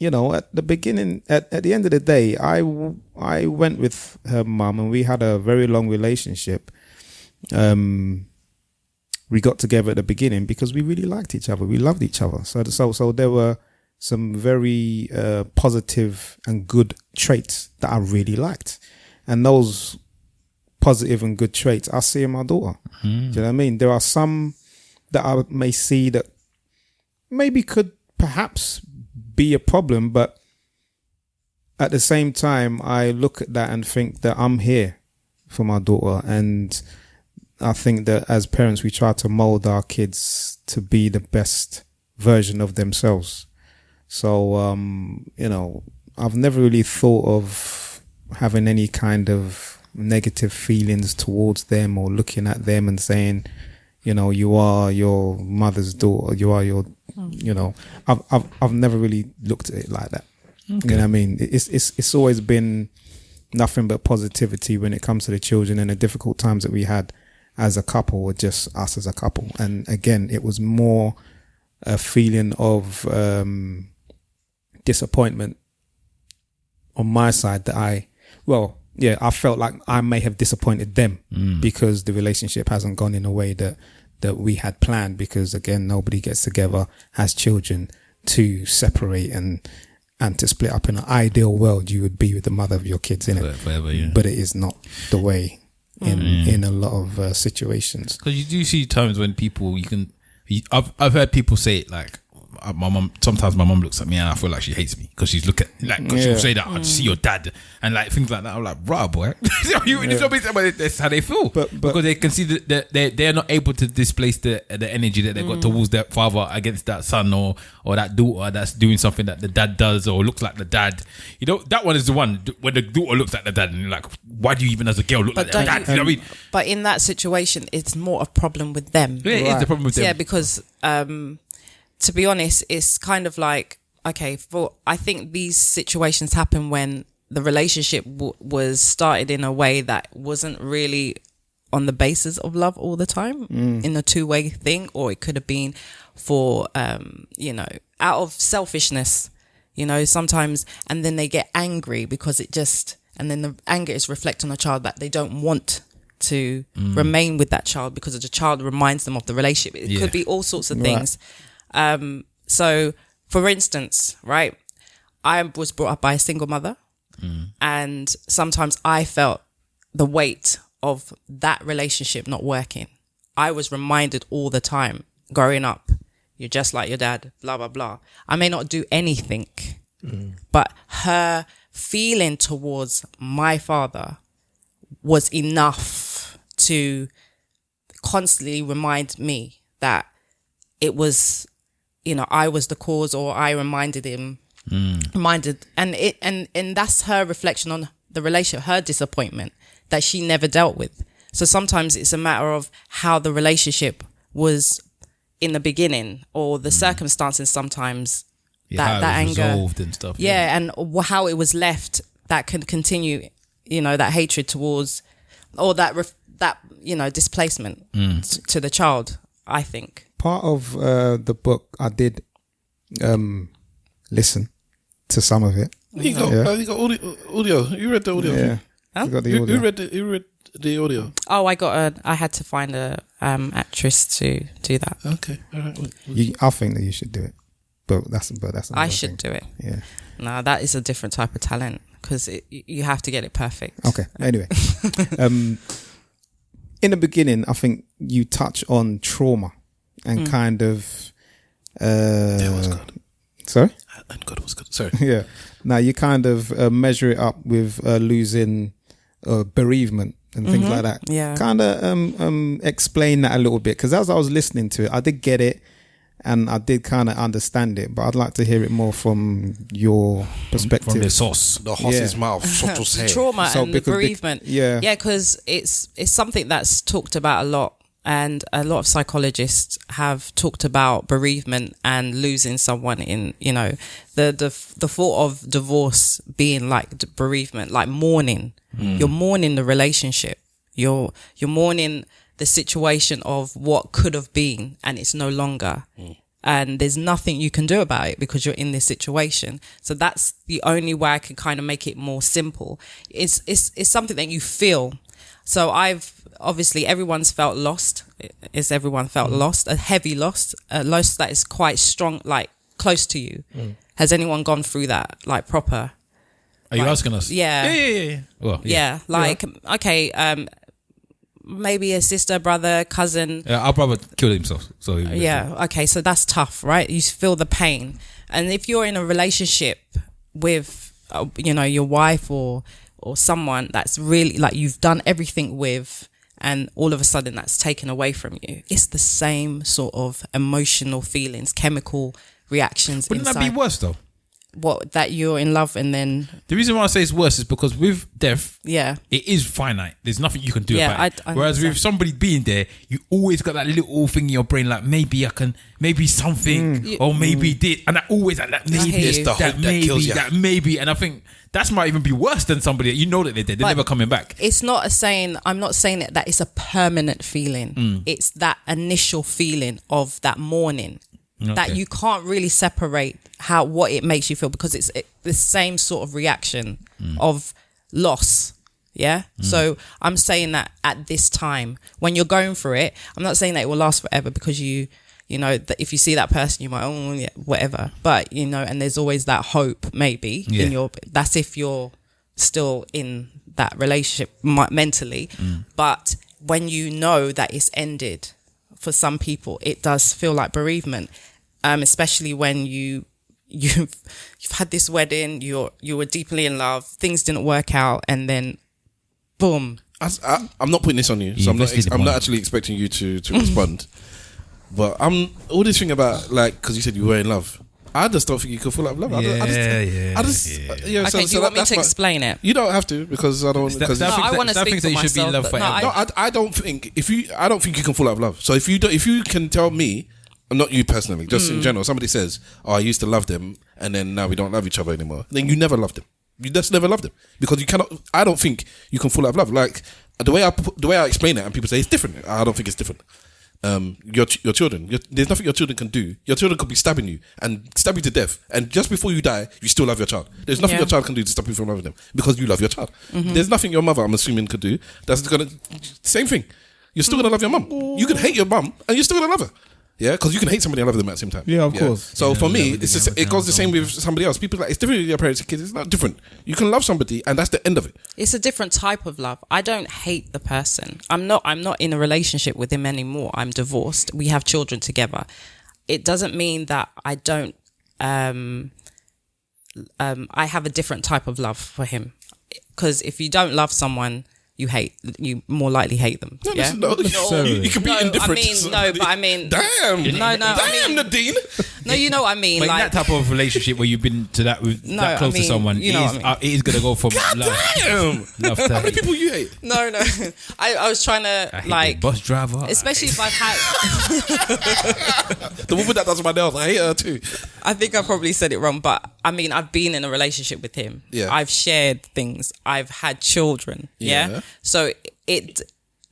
at the beginning, at the end of the day, I went with her mum and we had a very long relationship. We got together at the beginning because we really liked each other. We loved each other. So there were some very positive and good traits that I really liked. And those positive and good traits I see in my daughter. Do you know what I mean? There are some that I may see that maybe could perhaps be a problem, but at the same time, I look at that and think that I'm here for my daughter. And I think that as parents, we try to mold our kids to be the best version of themselves. So, I've never really thought of having any kind of negative feelings towards them or looking at them and saying, you know, you are your mother's daughter, you are your, you know, I've never really looked at it like that. Okay. You know what I mean? It's always been nothing but positivity when it comes to the children and the difficult times that we had as a couple, or just us as a couple. And again, it was more a feeling of disappointment on my side that I felt like I may have disappointed them because the relationship hasn't gone in a way that we had planned, because again, nobody gets together, has children, to separate and to split up. In an ideal world, you would be with the mother of your kids, innit? Forever, yeah. But it is not the way in a lot of situations. Because you do see times when people, I've heard people say it like, sometimes my mum looks at me and I feel like she hates me because she's looking like, cause she'll say that I just see your dad and like things like that. I'm like, rah, boy. That's how they feel, but because they can see that they're not able to displace the energy that they got towards their father against that son or that daughter that's doing something that the dad does or looks like the dad. You know, that one is the one when the daughter looks like the dad and you're like, why do you even as a girl look like that dad? You know what I mean? But in that situation, it's more a problem with them. Yeah, it is the problem with them. Yeah, because to be honest, it's kind of like, okay, I think these situations happen when the relationship was started in a way that wasn't really on the basis of love all the time, in a two-way thing, or it could have been for, you know, out of selfishness, you know, sometimes, and then they get angry because and then the anger is reflected on the child that they don't want to remain with that child because the child reminds them of the relationship. It could be all sorts of things. So for instance, right, I was brought up by a single mother, and sometimes I felt the weight of that relationship not working. I was reminded all the time growing up, you're just like your dad, blah, blah, blah. I may not do anything, but her feeling towards my father was enough to constantly remind me that it was, you know, I was the cause, or I reminded him, and that's her reflection on the relationship, her disappointment that she never dealt with. So sometimes it's a matter of how the relationship was in the beginning, or the circumstances sometimes that anger resolved and stuff. And how it was left that can continue, you know, that hatred towards, or that you know, displacement to the child, I think. Part of the book, I did listen to some of it. You got audio. You read the audio. Yeah, Huh? got the audio. You read the audio. Oh, I had to find a actress to do that. Okay, all right. I think that you should do it, but that's I should do it. Yeah. No, that is a different type of talent, because you have to get it perfect. Okay. Anyway, in the beginning, I think you touch on trauma and kind of. That was good. Sorry. And God was good. Sorry. Yeah. Now you kind of measure it up with losing bereavement and things like that. Yeah. Kind of explain that a little bit, because as I was listening to it, I did get it and I did kind of understand it, but I'd like to hear it more from your perspective. From the source. The horse's mouth, so to say. Trauma So and the because bereavement. yeah, because it's something that's talked about a lot. And a lot of psychologists have talked about bereavement and losing someone in, you know, the thought of divorce being like bereavement, like mourning. You're mourning the relationship. You're mourning the situation of what could have been, and it's no longer. And there's nothing you can do about it because you're in this situation. So that's the only way I can kind of make it more simple. It's something that you feel. So obviously everyone's felt lost. Everyone felt lost? A heavy loss, a loss that is quite strong, like close to you. Has anyone gone through that, like proper? Are you asking us? Yeah. Yeah. Well, yeah. Like, okay, maybe a sister, brother, cousin. Yeah, our brother killed himself. So okay, so that's tough, right? You feel the pain. And if you're in a relationship with, you know, your wife or someone that's really, like, you've done everything with, and all of a sudden that's taken away from you, it's the same sort of emotional feelings, chemical reactions. Wouldn't inside. that be worse though? What, that you're in love and then... The reason why I say it's worse is because with death, Yeah. it is finite. There's nothing you can do Yeah, about it. I Whereas with understand. somebody being there, you always got that little thing in your brain, like maybe I can, maybe something, or maybe did, and I always like that maybe, hear It's you. the hope that that maybe, kills you. that maybe, and I think that might even be worse than somebody that you know that they're dead. They're But never coming back. It's not a saying, I'm not saying that it's a permanent feeling. It's that initial feeling of that mourning that Okay. you can't really separate what it makes you feel, because it's the same sort of reaction of loss. Yeah. So I'm saying that at this time, when you're going through it, I'm not saying that it will last forever, because you know, that if you see that person, you might, oh yeah, whatever. But, you know, and there's always that hope maybe that's if you're still in that relationship mentally. But when you know that it's ended, for some people, it does feel like bereavement, especially when you've had this wedding, you were deeply in love, things didn't work out, and then boom. I'm not putting this on you, so I'm not actually expecting you to respond. But I'm all this thing about, like, because you said you were in love. I just don't think you can fall out of love. Yeah. Okay, do you want me to explain it? You don't have to, because I don't. Because I want to Steph speak thinks for that you should be in myself. love but no, forever. I don't think I don't think you can fall out of love. So if you can tell me, not you personally, just in general, somebody says, "Oh, I used to love them, and then now we don't love each other anymore," then you never loved them. You just never loved them, because you cannot. I don't think you can fall out of love. Like the way I explain it, and people say it's different. I don't think it's different. Your children, there's nothing your children can do. Your children could be stabbing you and stab you to death, and just before you die, you still love your child. There's nothing your child can do to stop you from loving them, because you love your child. There's nothing your mother, I'm assuming, could do that's gonna, same thing. You're still gonna love your mum. You can hate your mum and you're still gonna love her. Yeah, because you can hate somebody and love them at the same time. Yeah, of course. So for me, it's just, it goes the same with somebody else. People like, it's different with your parents and kids. It's not different. You can love somebody and that's the end of it. It's a different type of love. I don't hate the person. I'm not in a relationship with him anymore. I'm divorced. We have children together. It doesn't mean that I don't I have a different type of love for him. Because if you don't love someone, you more likely hate them. No, yeah? no, you can be indifferent. I mean, damn. Damn, Nadine. No, you know what I mean. But like in that type of relationship where you've been to that with that close to someone, you know what I mean. it is gonna go from love. Damn. Love to How many hate. people you hate? No. I was trying I to hate like, the bus driver. especially if I've had. The woman that does my nails, I hate her too. I think I probably said it wrong, but I mean, I've been in a relationship with him. Yeah. I've shared things. I've had children. Yeah. So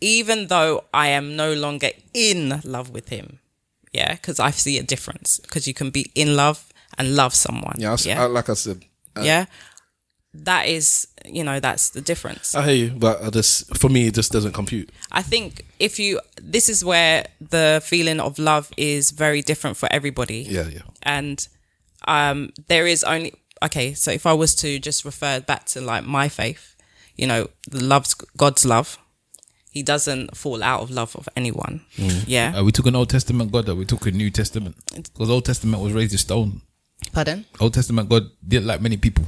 even though I am no longer in love with him, yeah, because I see a difference. Because you can be in love and love someone. Yeah, like I said. Yeah. That is, that's the difference. I hear you, but for me, it just doesn't compute. I think this is where the feeling of love is very different for everybody. Yeah. And there is only, okay, so if I was to just refer back to like my faith, God's love. He doesn't fall out of love of anyone. Yeah. We took an Old Testament God, we took a New Testament. Because Old Testament was raised in stone. Pardon? Old Testament God didn't like many people.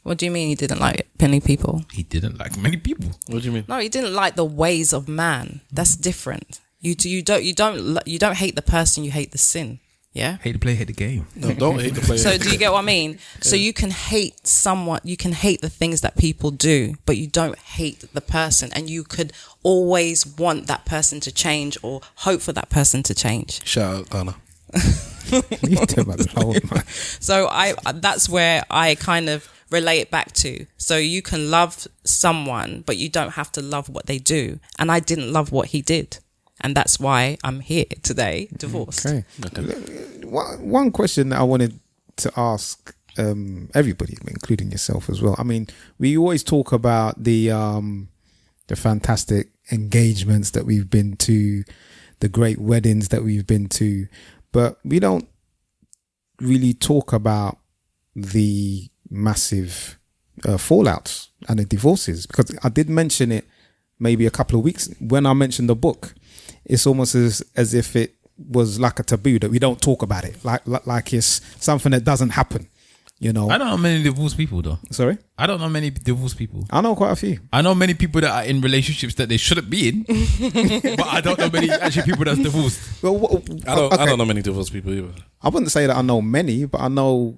What do you mean he didn't like many people? He didn't like many people. What do you mean? No, he didn't like the ways of man. That's different. You don't hate the person, you hate the sin. Yeah. Hate the play, hate the game. No, don't hate the player. So do you get what I mean? So you can hate someone, you can hate the things that people do, but you don't hate the person, and you could always want that person to change or hope for that person to change. Shout out, Ghana. Leave them alone, man. So that's where I kind of relate it back to. So you can love someone, but you don't have to love what they do. And I didn't love what he did. And that's why I'm here today, divorced. Okay. One question that I wanted to ask everybody, including yourself as well. I mean, we always talk about the fantastic engagements that we've been to, the great weddings that we've been to, but we don't really talk about the massive fallouts and the divorces, because I did mention it maybe a couple of weeks when I mentioned the book. It's almost as if it was like a taboo that we don't talk about it, like it's something that doesn't happen. I don't know many divorced people though. Sorry? I don't know many divorced people. I know quite a few. I know many people that are in relationships that they shouldn't be in, but I don't know many actually people that's divorced. I don't know many divorced people either. I wouldn't say that I know many, but I know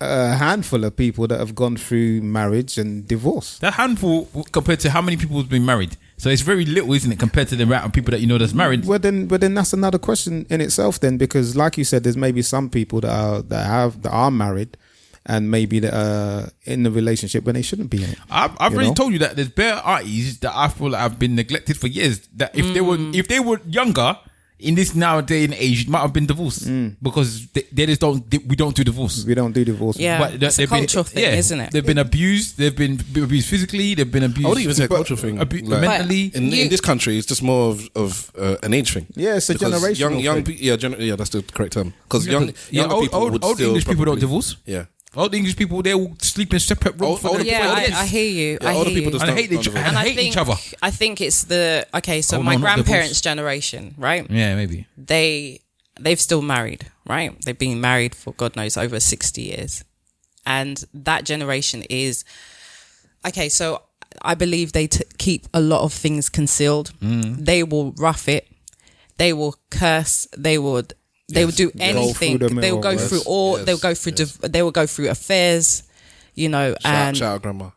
a handful of people that have gone through marriage and divorce. That handful compared to how many people have been married. So it's very little, isn't it, compared to the amount of people that you know that's married? Well, then that's another question in itself. Then, because like you said, there's maybe some people that are married, and maybe that are in a relationship when they shouldn't be in it. I've already told you that there's bare artists that I feel like have been neglected for years. That if they were younger in this nowadays and age, might have been divorced because they just don't. We don't do divorce. We don't do divorce. Yeah, but it's a cultural thing, isn't it? They've been abused. They've been abused physically. They've been abused. I wouldn't even say a cultural thing. Mentally. In this country, it's just more of an age thing. Yeah, it's a generational young thing. yeah, that's the correct term. Because younger people would old still English people don't probably- divorce. Yeah. Old English people, they all sleep in separate rooms. I hear you. Yeah, older people just And don't hate each divorce. and I hate think each other. I think it's so Oh, my no, not grandparents' divorce. generation, right? Yeah, maybe. They've still married, right? They've been married for God knows over 60 years. And that generation is so I believe they keep a lot of things concealed. They will rough it. They will curse. They would do anything. They will go through they'll go through they will go through affairs, and Shout out grandma.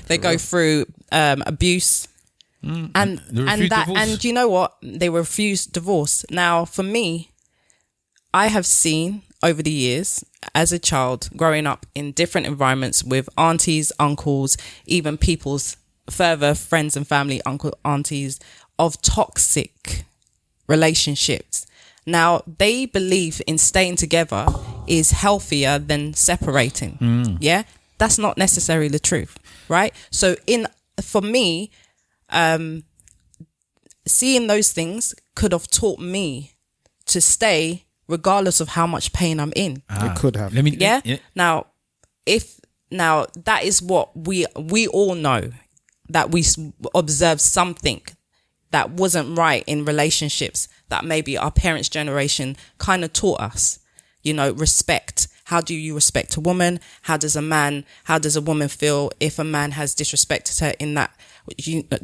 they go through abuse. And that divorce. And you know what? They refuse divorce. Now, for me, I have seen over the years as a child growing up in different environments with aunties, uncles, even people's further friends and family, aunties, of toxic relationships. Now, they believe in staying together is healthier than separating. Yeah, that's not necessarily the truth, right? So for me, seeing those things could have taught me to stay regardless of how much pain I'm in. It could have. Now, that is what we all know, that we observed something that wasn't right in relationships that maybe our parents' generation kind of taught us. Respect. How do you respect a woman? How does a woman feel if a man has disrespected her in that?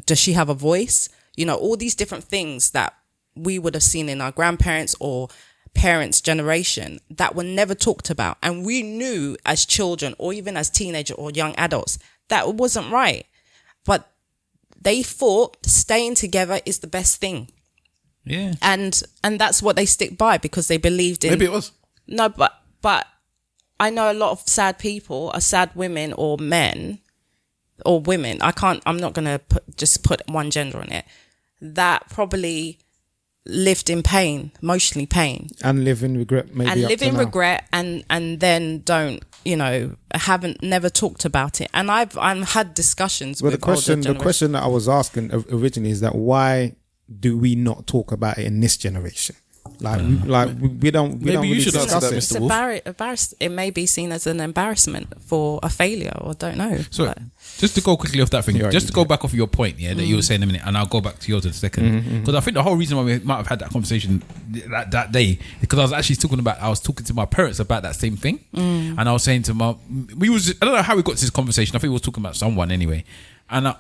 Does she have a voice? All these different things that we would have seen in our grandparents or parents' generation that were never talked about. And we knew as children or even as teenagers or young adults that it wasn't right. But they thought staying together is the best thing. Yeah. And that's what they stick by because they believed in. Maybe it was. No, but I know a lot of sad people, sad women or men or women. I'm not going to put one gender on it. That probably lived in pain, emotionally pain. And live in regret, maybe. And live in regret and then don't, haven't never talked about it. And I've had discussions with the question that I was asking originally is that why do we not talk about it in this generation? We don't Maybe you really should answer discuss that, it. Mr. Wolf. It may be seen as an embarrassment for a failure, or don't know. So just to go quickly off that thing, just to go back off your point, that you were saying a minute, and I'll go back to yours in a second. Because I think the whole reason why we might have had that conversation that day, because I was talking to my parents about that same thing, and I was saying to I don't know how we got to this conversation. I think we were talking about someone anyway, and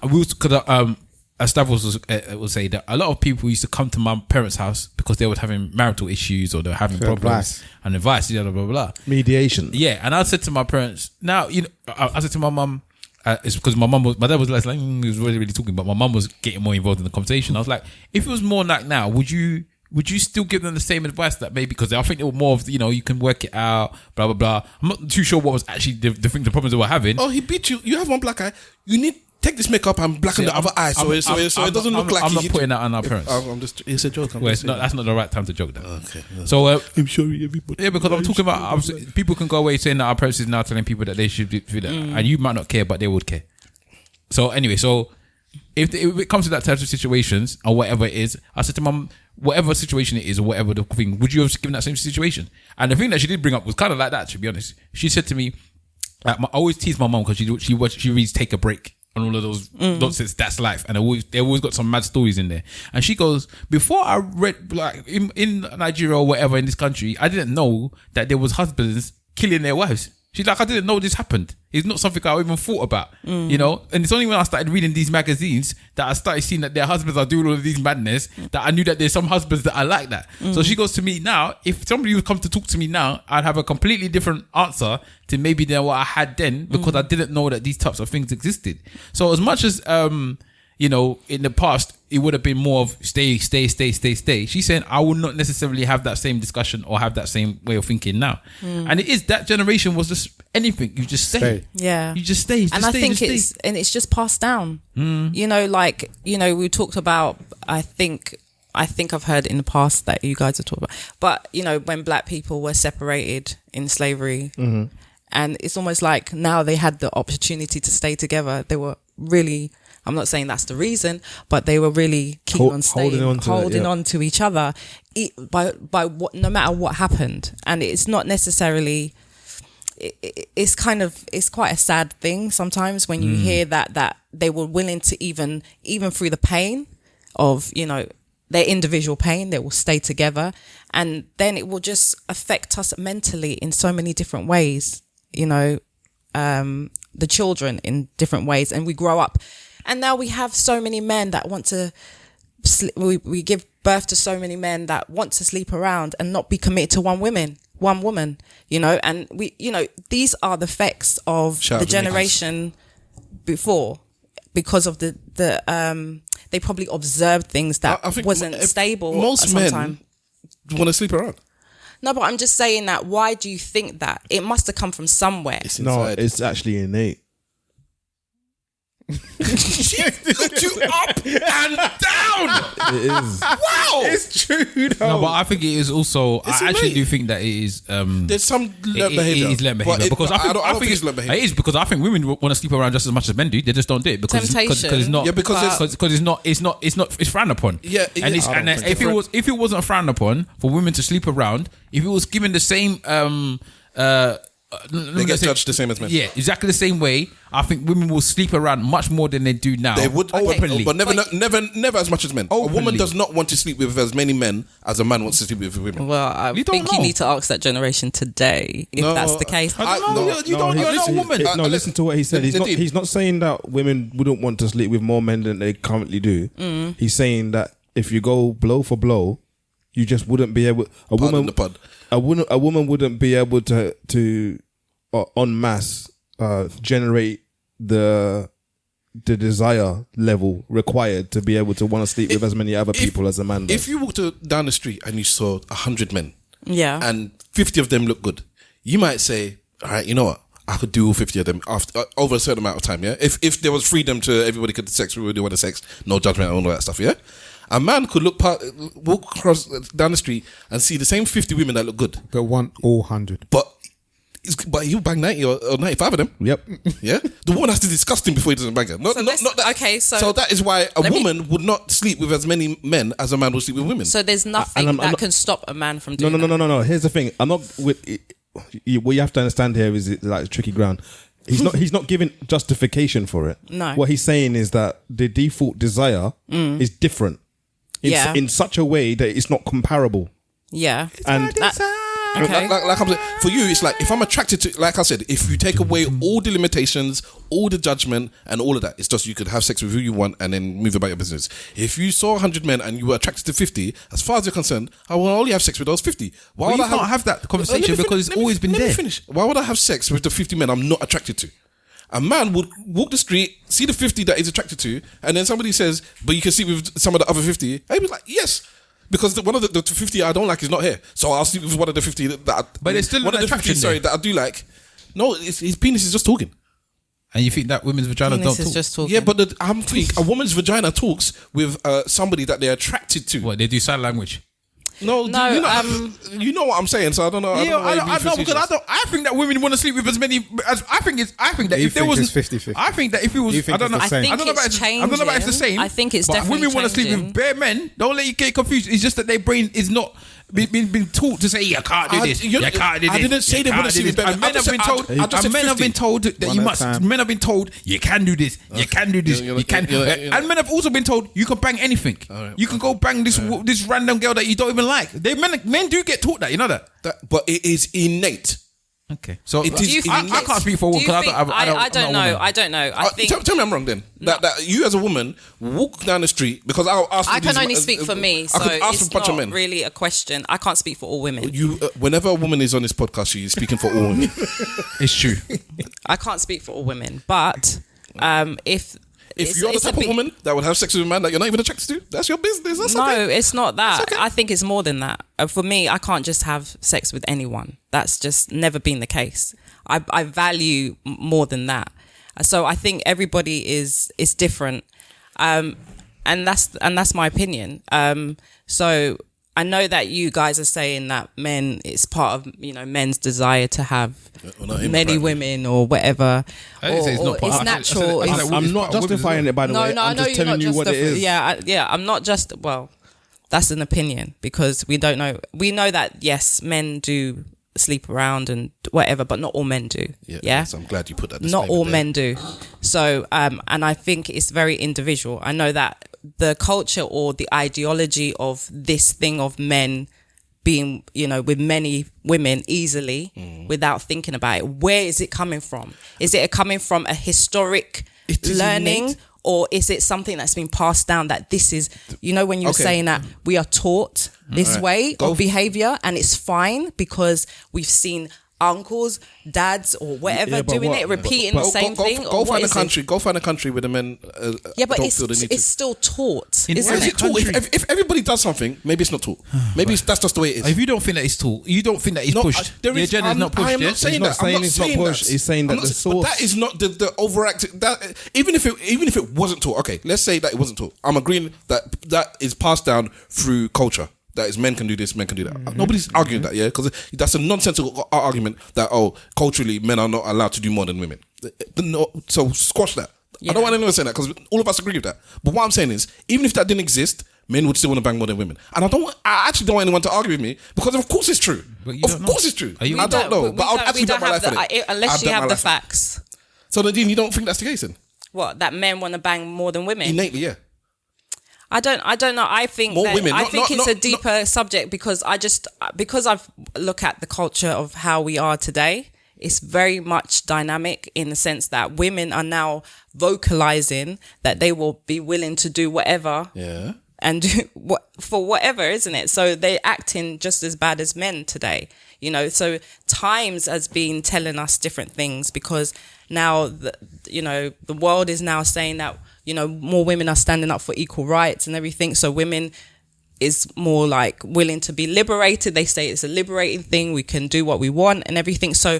as Stav will say that a lot of people used to come to my parents' house because they were having marital issues or they were having problems and advice, blah, blah, blah. Mediation. Yeah, and I said to my parents, now, I said to my mum, it's because my dad was less like, he was really, really talking, but my mum was getting more involved in the conversation. I was like, if it was more like now, would you still give them the same advice that maybe, because I think it was more of, you can work it out, blah, blah, blah. I'm not too sure what was actually the problems they were having. Oh, he beat you. You have one black eye. You need take this makeup and blacken the other eye so it doesn't look like I'm not putting that on our parents. It's a joke. That's not the right time to joke that. Okay. So I'm sorry, everybody. Yeah, because I'm talking about people can go away saying that our parents is now telling people that they should do that, and you might not care, but they would care. So anyway, if it comes to that type of situations or whatever it is, I said to mum, whatever situation it is or whatever the thing, would you have given that same situation? And the thing that she did bring up was kind of like that, to be honest. She said to me, I always tease my mum because she reads Take a Break on all of those nonsense, that's life, and they always got some mad stories in there. And she goes, before I read, like in Nigeria or whatever in this country, I didn't know that there was husbands killing their wives. She's like, I didn't know this happened. It's not something I even thought about, you know? And it's only when I started reading these magazines that I started seeing that their husbands are doing all of these madness that I knew that there's some husbands that are like that. So she goes to me now, if somebody would come to talk to me now, I'd have a completely different answer to maybe than what I had then because I didn't know that these types of things existed. So as much as, you know, in the past, it would have been more of stay. She's saying, I will not necessarily have that same discussion or have that same way of thinking now. And it is, that generation was just anything. You just stay. Yeah. You just stay. And I think it's just passed down. You know, like, you know, we talked about, I think I've heard in the past that you guys have talked about, but, you know, when black people were separated in slavery, and it's almost like now they had the opportunity to stay together. They were really, I'm not saying that's the reason, but they were really keen on staying, holding on to each other by what, no matter what happened. And it's not necessarily, it's quite a sad thing sometimes when you hear that they were willing to even through the pain of, you know, their individual pain, they will stay together. And then it will just affect us mentally in so many different ways, you know, the children in different ways. And we grow up. And now we have so many men that want to, we give birth to so many men that want to sleep around and not be committed to one woman, you know, and we, you know, these are the effects of the generation before because of they probably observed things that I think wasn't stable. Most men want to sleep around. No, but I'm just saying that, why do you think that? It must have come from somewhere. It's actually innate. She looked you up and down. It is. Wow, it's true though. No, but I think it is also. It's I actually innate. do think that it is. There's some learned behavior. It is learned behavior because I think it's learned behavior. It is because I think women want to sleep around just as much as men do. They just don't do it because it's not. Yeah, because it's frowned upon. Yeah, and if it wasn't frowned upon for women to sleep around, if it was given the same they get judged the same as men. Yeah, exactly the same way. I think women will sleep around much more than they do now. They would openly, but never as much as men. Openly. A woman does not want to sleep with as many men as a man wants to sleep with women. Well, I think you need to ask that generation today if that's the case. You're not a woman. Listen to what he said. He's not saying that women wouldn't want to sleep with more men than they currently do. He's saying that if you go blow for blow, you just wouldn't be able. A woman wouldn't be able to en masse generate the desire level required to be able to want to sleep with as many other people as a man does. If you walked down the street and you saw 100 men, and 50 of them look good, you might say, all right, you know what? I could do all 50 of them after over a certain amount of time, yeah? If there was freedom to everybody could sex, everybody wanted sex, no judgment and all that stuff, yeah? A man could walk across down the street and see the same 50 women that look good. But want all 100. But he'll bang 90 or 95 of them. Yep. Yeah? The woman has to disgust him before he doesn't bang her. Not that. Okay, so that is why a woman would not sleep with as many men as a man would sleep with women. So there's nothing that can stop a man from doing that. No. Here's the thing. I'm not with what you have to understand here is like tricky ground. He's not giving justification for it. No. What he's saying is that the default desire is different. In such a way that it's not comparable. Yeah. Okay. Like I'm saying, for you, it's like if I'm attracted to, like I said, if you take away all the limitations, all the judgment, and all of that, it's just you could have sex with who you want and then move about your business. If you saw 100 men and you were attracted to 50, as far as you're concerned, I will only have sex with those 50. Why would I can't have that conversation because it's always been there. Let me finish. Why would I have sex with the 50 men I'm not attracted to? A man would walk the street, see the 50 that he's attracted to, and then somebody says, but you can sleep with some of the other 50. I'd be like, yes. Because one of the 50 I don't like is not here. So I'll sleep with one of the 50 but there's still one of the 50, that I do like. No, his penis is just talking. And you think that women's vagina don't talk? Just talking. Yeah, but I'm thinking a woman's vagina talks with somebody that they're attracted to. What, they do sign language? No, you know what I'm saying, so I don't know. I know because I think that women want to sleep with as many. I think that if there wasn't 50-50. I think that if it was, I don't know. I don't know about if it's the same. I think it's but definitely women want to sleep with bare men. Don't let you get confused. It's just that their brain is not been taught to say you can't do this. You can't do this. I didn't say they want to sleep with bare men. Men have been told. Men have been told that you must. Men have been told you can do this. You can do this. You can. And men have also been told you can bang anything. You can go bang this random girl that you don't even like. Men do get taught that. You know that. But it is innate. Okay, so It is- I can't speak for a woman because I don't know. I don't know. I think tell me I'm wrong then. That you as a woman walk down the street because I'll ask. I can only speak for me, so I could ask it's a bunch of not men. really a question. I can't speak for all women. You, whenever a woman is on this podcast, she is speaking for all women. It's true. I can't speak for all women, but if you're the type of woman that would have sex with a man that you're not even attracted to, that's your business. That's no, okay. it's not that. It's okay. I think it's more than that. For me, I can't just have sex with anyone. That's just never been the case. I value more than that. So I think everybody is different, and that's my opinion. So I know that you guys are saying that it's part of men's desire to have many women or whatever. I didn't say it's not part. It's natural. I'm not justifying it, by the way. No, I I'm know just you're telling not you what it is. Yeah. I'm not just. Well, that's an opinion because we don't know. We know that yes, men do sleep around and whatever, but not all men do. Yeah. So I'm glad you put that. Not all men do. So, and I think it's very individual. I know that the culture or the ideology of this thing of men being, with many women easily without thinking about it. Where is it coming from? Is it coming from a historic learning? Innate. Or is it something that's been passed down that this is, when you're saying that we are taught this way of behavior and it's fine because we've seen uncles, dads or whatever doing it, repeating the same thing? Go find a country. Go find a country where the men but don't feel the need it's still taught, Why isn't is it? it taught? If everybody does something, maybe it's not taught. Maybe that's just the way it is. If you don't think that it's taught, you don't think that it's pushed. The agenda is not pushed. I am not saying that. I'm not it's not saying pushed. that. He's saying that the source. But that is not the overacting. That even if it wasn't taught. Okay, let's say that it wasn't taught. I'm agreeing that is passed down through culture. That is, men can do this, men can do that. Nobody's arguing that, yeah, because that's a nonsensical argument that culturally men are not allowed to do more than women. No, so squash that. I don't want anyone to say that because all of us agree with that. But what I'm saying is, even if that didn't exist, men would still want to bang more than women. And I actually don't want anyone to argue with me because of course it's true. Of course it's true. I don't know, but I'll actually bet my life on it. Unless you have the facts. So Nadine, you don't think that's the case then? What, that men want to bang more than women? Innately, yeah. I don't know. I think More women. it's a deeper subject because I've looked at the culture of how we are today. It's very much dynamic in the sense that women are now vocalizing that they will be willing to do whatever. Yeah. And do for whatever, isn't it? So they're acting just as bad as men today, So Times has been telling us different things because now, the world is now saying that, more women are standing up for equal rights and everything. So women is more like willing to be liberated. They say it's a liberating thing. We can do what we want and everything. So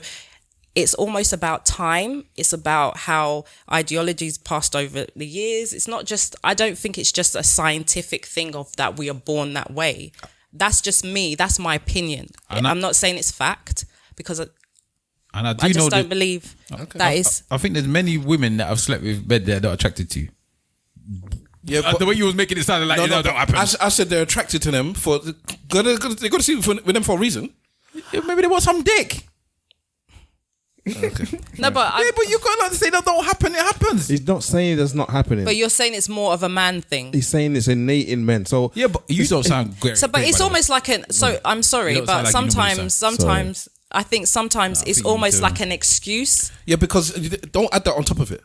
it's almost about time. It's about how ideologies passed over the years. It's not just, I don't think it's just a scientific thing of that we are born that way. That's just me. That's my opinion. I'm not saying it's fact because I just don't believe that is. I think there's many women that I've slept with bed that are attracted to you. Yeah, but the way you was making it sound like that don't happen. I said they're attracted to them for they got to see with them for a reason. Maybe they want some dick. Okay. No, but you can't say that don't happen. It happens. He's not saying that's not happening. But you're saying it's more of a man thing. He's saying it's innate in men. So yeah, but you don't sound great. So, but it's almost like an. So I'm sorry, but like sometimes I think sometimes it's almost like an excuse. Yeah, because don't add that on top of it.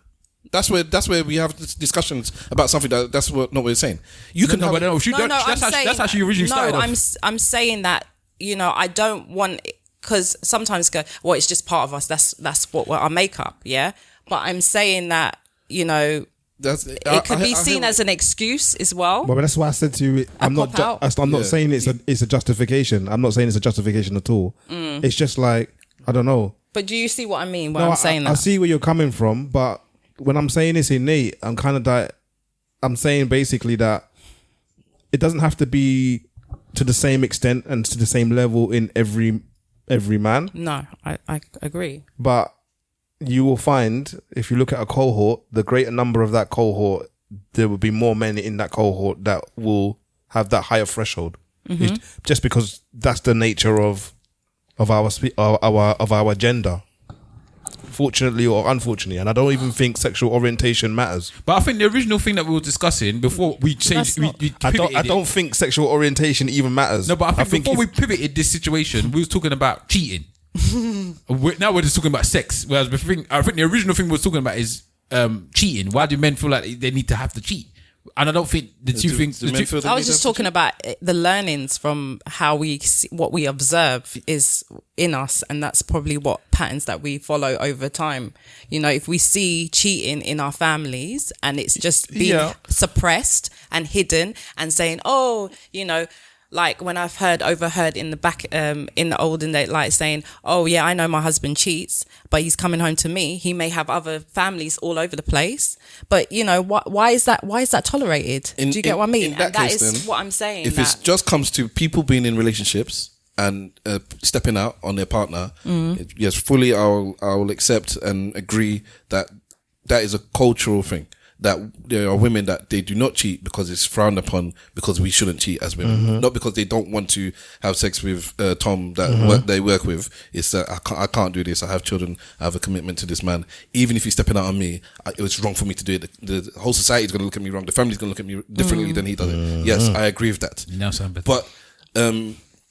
That's where we have discussions about something that's what we're saying. You can that's how she originally started. I'm saying that I don't want because sometimes go it's just part of us. That's what our makeup. Yeah, but I'm saying that it could be seen as an excuse as well. But that's why I said to you, I'm not saying it's a justification. I'm not saying it's a justification at all. It's just like I don't know. But do you see what I mean when I'm saying that? I see where you're coming from, but when I'm saying it's innate, I'm kind of like, I'm saying basically that it doesn't have to be to the same extent and to the same level in every man. No, I agree. But you will find, if you look at a cohort, the greater number of that cohort, there will be more men in that cohort that will have that higher threshold. Mm-hmm. Just because that's the nature of our gender. Fortunately or unfortunately, and I don't even think sexual orientation matters. But I think the original thing that we were discussing before we changed, I don't think sexual orientation even matters. No, but I think before we pivoted this situation, we was talking about cheating. Now we're just talking about sex. Whereas I think the original thing we were talking about is cheating. Why do men feel like they need to have to cheat? And I don't think the two things. I was just talking about the learnings from how we see, what we observe is in us, and that's probably what patterns that we follow over time. You know, if we see cheating in our families and it's just being suppressed and hidden, and saying, "Oh, you know." Like when I've overheard in the back, in the olden day, like saying, "Oh yeah, I know my husband cheats, but he's coming home to me. He may have other families all over the place, but you know why is that? Why is that tolerated? Do you get what I mean? And that is what I'm saying. If it just comes to people being in relationships and stepping out on their partner, yes, fully, I'll accept and agree that is a cultural thing. That there are women that they do not cheat because it's frowned upon, because we shouldn't cheat as women, not because they don't want to have sex with Tom that they work with. It's that I can't do this. I have children. I have a commitment to this man. Even if he's stepping out on me, it was wrong for me to do it. The whole society is going to look at me wrong. The family's going to look at me differently than he does it. Yes, I agree with that. Now sound better. But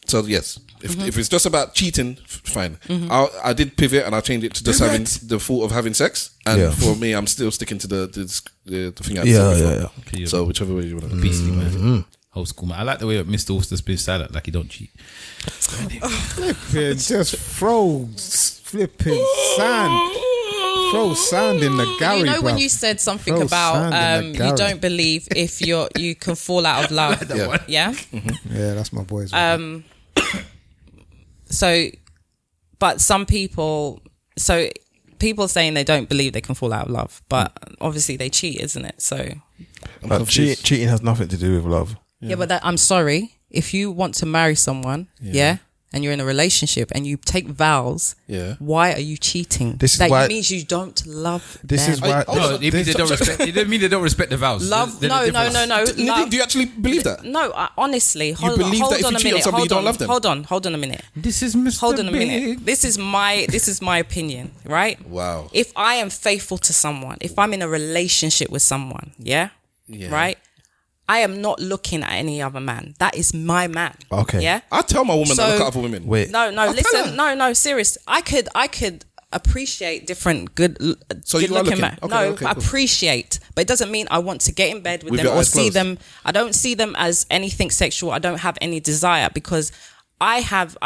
so yes, if it's just about cheating, fine. I did pivot and I changed it to just having the thought of having sex. And for me, I'm still sticking to the thing I said before. Okay, so whichever way you want to. Beastie, man. Old school, man. I like the way that Mr. Auster's been silent, like he don't cheat. Flipping, just throw flipping sand. Throw sand in the Gary. You know when bruv. you said something Throw about sand in the you Gary. don't believe if you can fall out of love. Yeah. Yeah, that's my boys. So, but some people, saying they don't believe they can fall out of love, but obviously they cheat, isn't it? So, Cheating has nothing to do with love. yeah, but I'm sorry, if you want to marry someone, and you're in a relationship and you take vows, why are you cheating? This is that why- means you don't love This them. is why. No, it means they don't respect. It doesn't mean they don't respect the vows. Love, There's no. a difference. Nadine, do you actually believe that? No, honestly, hold believe on, that if hold you on a cheat on minute. somebody, you don't Hold love them? Hold on a minute. This is Mr. Hold on a Big. minute. This is my opinion, right? Wow. If I am faithful to someone, if I'm in a relationship with someone, right? I am not looking at any other man. That is my man. Okay. Yeah. I tell my woman So- that I look out for women. Wait. No, tell listen. her. No, serious. I could appreciate different So you are good-looking looking. men. Okay, No, okay, cool. appreciate, but it doesn't mean I want to get in bed with With them your or eyes see closed. them. I don't see them as anything sexual. I don't have any desire, because I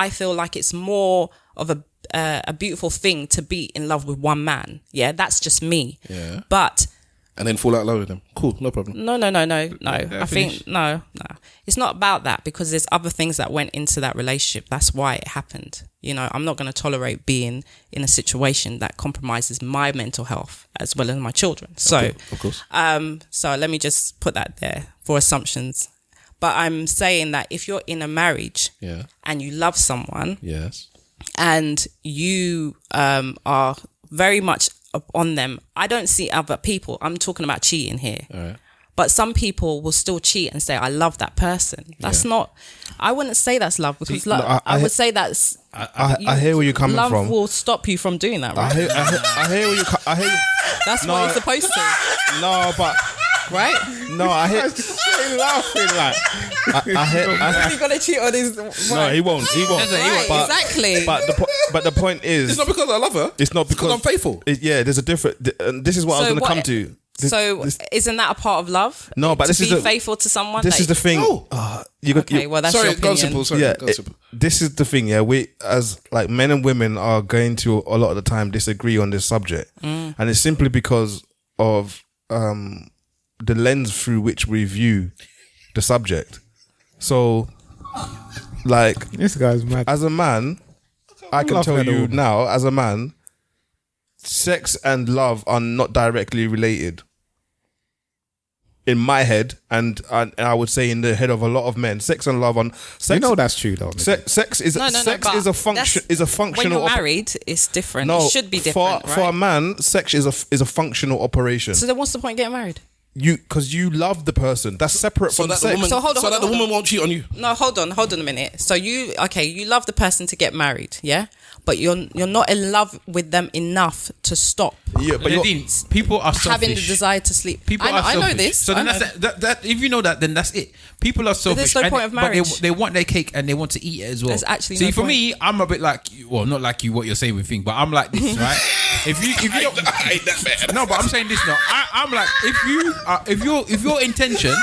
feel like it's more of a beautiful thing to be in love with one man. Yeah, that's just me. Yeah. But And then fall out loud with them. Cool, no problem. no. I think no. It's not about that, because there's other things that went into that relationship. That's why it happened. You know, I'm not going to tolerate being in a situation that compromises my mental health as well as my children. So, Of course. so let me just put that there for assumptions. But I'm saying that if you're in a marriage and you love someone Yes. and you are very much on them, I don't see other people. I'm talking about cheating here. All right. But some people will still cheat and say, I love that person. That's not, I wouldn't say that's love, because See, no, I would say that's, I hear where you're coming love from. will stop you from doing that, right? I hear where you. I hear. That's what you're supposed to, No, but right? no, I hear. laughing like. I hear. He's gonna cheat on his. No, he won't. He won't. Right, But- exactly. But the point is, It's not because I love her. it's not because I'm faithful. There's a different. This is what I was So going to what- come to. Isn't that a part of love? No, but to this is be the- fawell to someone. This is the thing. No. Okay, well that's your Sorry, go opinion. simple. Sorry, Yeah, go simple. this is the thing. Yeah, we as like men and women are going to a lot of the time disagree on this subject, and it's simply because of the lens through which we view the subject. So, like, This guy's mad. as a man, I can laughing tell at the you woman. now, as a man, sex and love are not directly related. In my head, and I would say in the head of a lot of men, sex and love You know that's true though. sex is No, sex but is a function that's- is a When functional. you're married, it's different. No, It should be different, for a right? man, sex is a functional operation. So then, what's the point of getting married? because you love the person. That's separate So from that the sex. woman, So hold on, so that the hold on. woman won't cheat on you. No, hold on a minute. So you love the person to get married, yeah? But you're not in love with them enough to stop Yeah, but Nadine, people are selfish. having the desire to sleep. People are I selfish. know this. So then I know. that if you know that, then that's it. People are selfish. there's no point of marriage. But they want their cake and they want to eat it as well. There's actually See, no for point. me, I'm a bit like you. Well, not like you, what you're saying with thing, but I'm like this, right? If you don't, I ain't that bad. no, but I'm saying this now. I'm like, if your intention,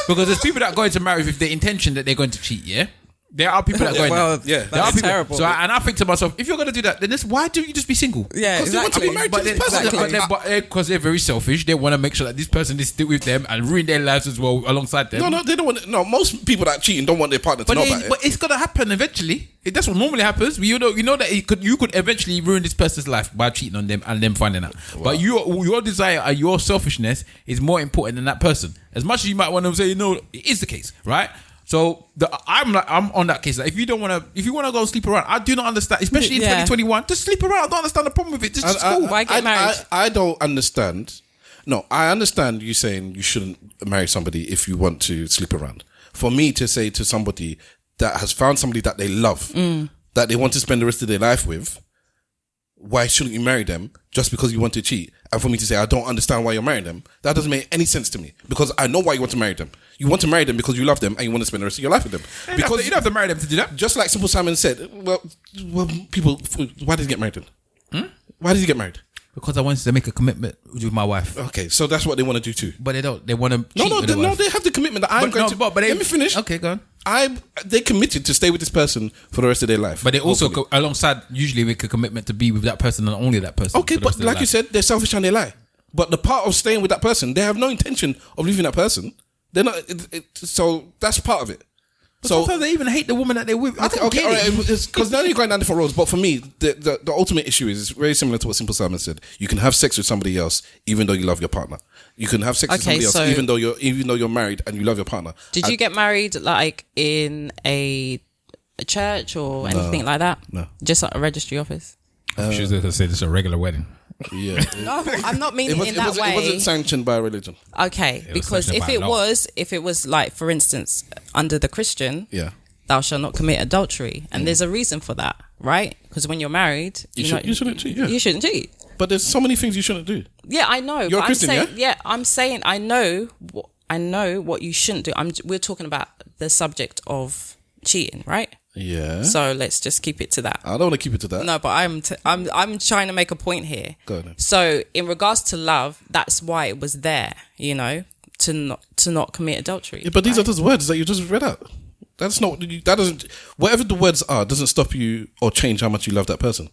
because there's people that go into marriage with the intention that they're going to cheat, yeah. There are people that go in Well, there. yeah, There are that's people. terrible. So and I think to myself, if you're going to do that, then why don't you just be single? Yeah, Because they want to be exactly. married to this person. Exactly. Because they're very selfish, they want to make sure that this person is still with them and ruin their lives as well alongside them. No, they don't want. No, most people that cheating don't want their partner to know about it. But it's gonna happen eventually. That's what normally happens. You know that you could eventually ruin this person's life by cheating on them and them finding out. Wow. But your desire and your selfishness is more important than that person. As much as you might want to say, no, it is the case, right? So I'm on that case. Like, if you want to go sleep around, I do not understand, especially in 2021. Just sleep around. I don't understand the problem with it. Just cool. Why get married? I don't understand. No, I understand you saying you shouldn't marry somebody if you want to sleep around. For me to say to somebody that has found somebody that they love, that they want to spend the rest of their life with, why shouldn't you marry them just because you want to cheat? And for me to say, I don't understand why you're marrying them, that doesn't make any sense to me. Because I know why you want to marry them. You want to marry them because you love them and you want to spend the rest of your life with them. Because you don't have to marry them to do that. Just like Simple Simon said, well, people, why did he get married then? Why did he get married? Because I wanted to make a commitment with my wife. Okay, so that's what they want to do too. But they don't. They want to cheat No, with their wife. they have the commitment that I'm going to. But let me finish. Okay, go on. They committed to stay with this person for the rest of their life. But they also, hopefully. alongside, usually make a commitment to be with that person and only that person. Okay, for the but rest of their like you life. said, they're selfish and they lie. But the part of staying with that person, they have no intention of leaving that person. They're not. So that's part of it. But So sometimes they even hate the woman that they're with. I don't get it. because now you're going down different roads. But for me, the ultimate issue is very similar to what Simple Simon said. You can have sex with somebody else even though you love your partner. You can have sex with somebody else even though you're married and you love your partner. Did you get married like in a church or anything like that? No. Just at a registry office? She was going to say this is a regular wedding. Yeah. No, I'm not meaning in that way. It wasn't sanctioned by religion. Okay, because sanctioned if by it was like, for instance, under the Christian, Yeah. thou shalt not commit adultery, and there's a reason for that, right? Because when you're married, You shouldn't cheat. Yeah. You shouldn't cheat. But there's so many things you shouldn't do. Yeah, I know. You're a but Christian, I'm saying, I'm saying I know what you shouldn't do. We're talking about the subject of cheating, right? Yeah. So let's just keep it to that. I don't want to keep it to that. No, but I'm trying to make a point here. Go on then. So in regards to love, that's why it was there, to not commit adultery. Yeah, but these are just words that you just read out. That doesn't, whatever the words are, doesn't stop you or change how much you love that person.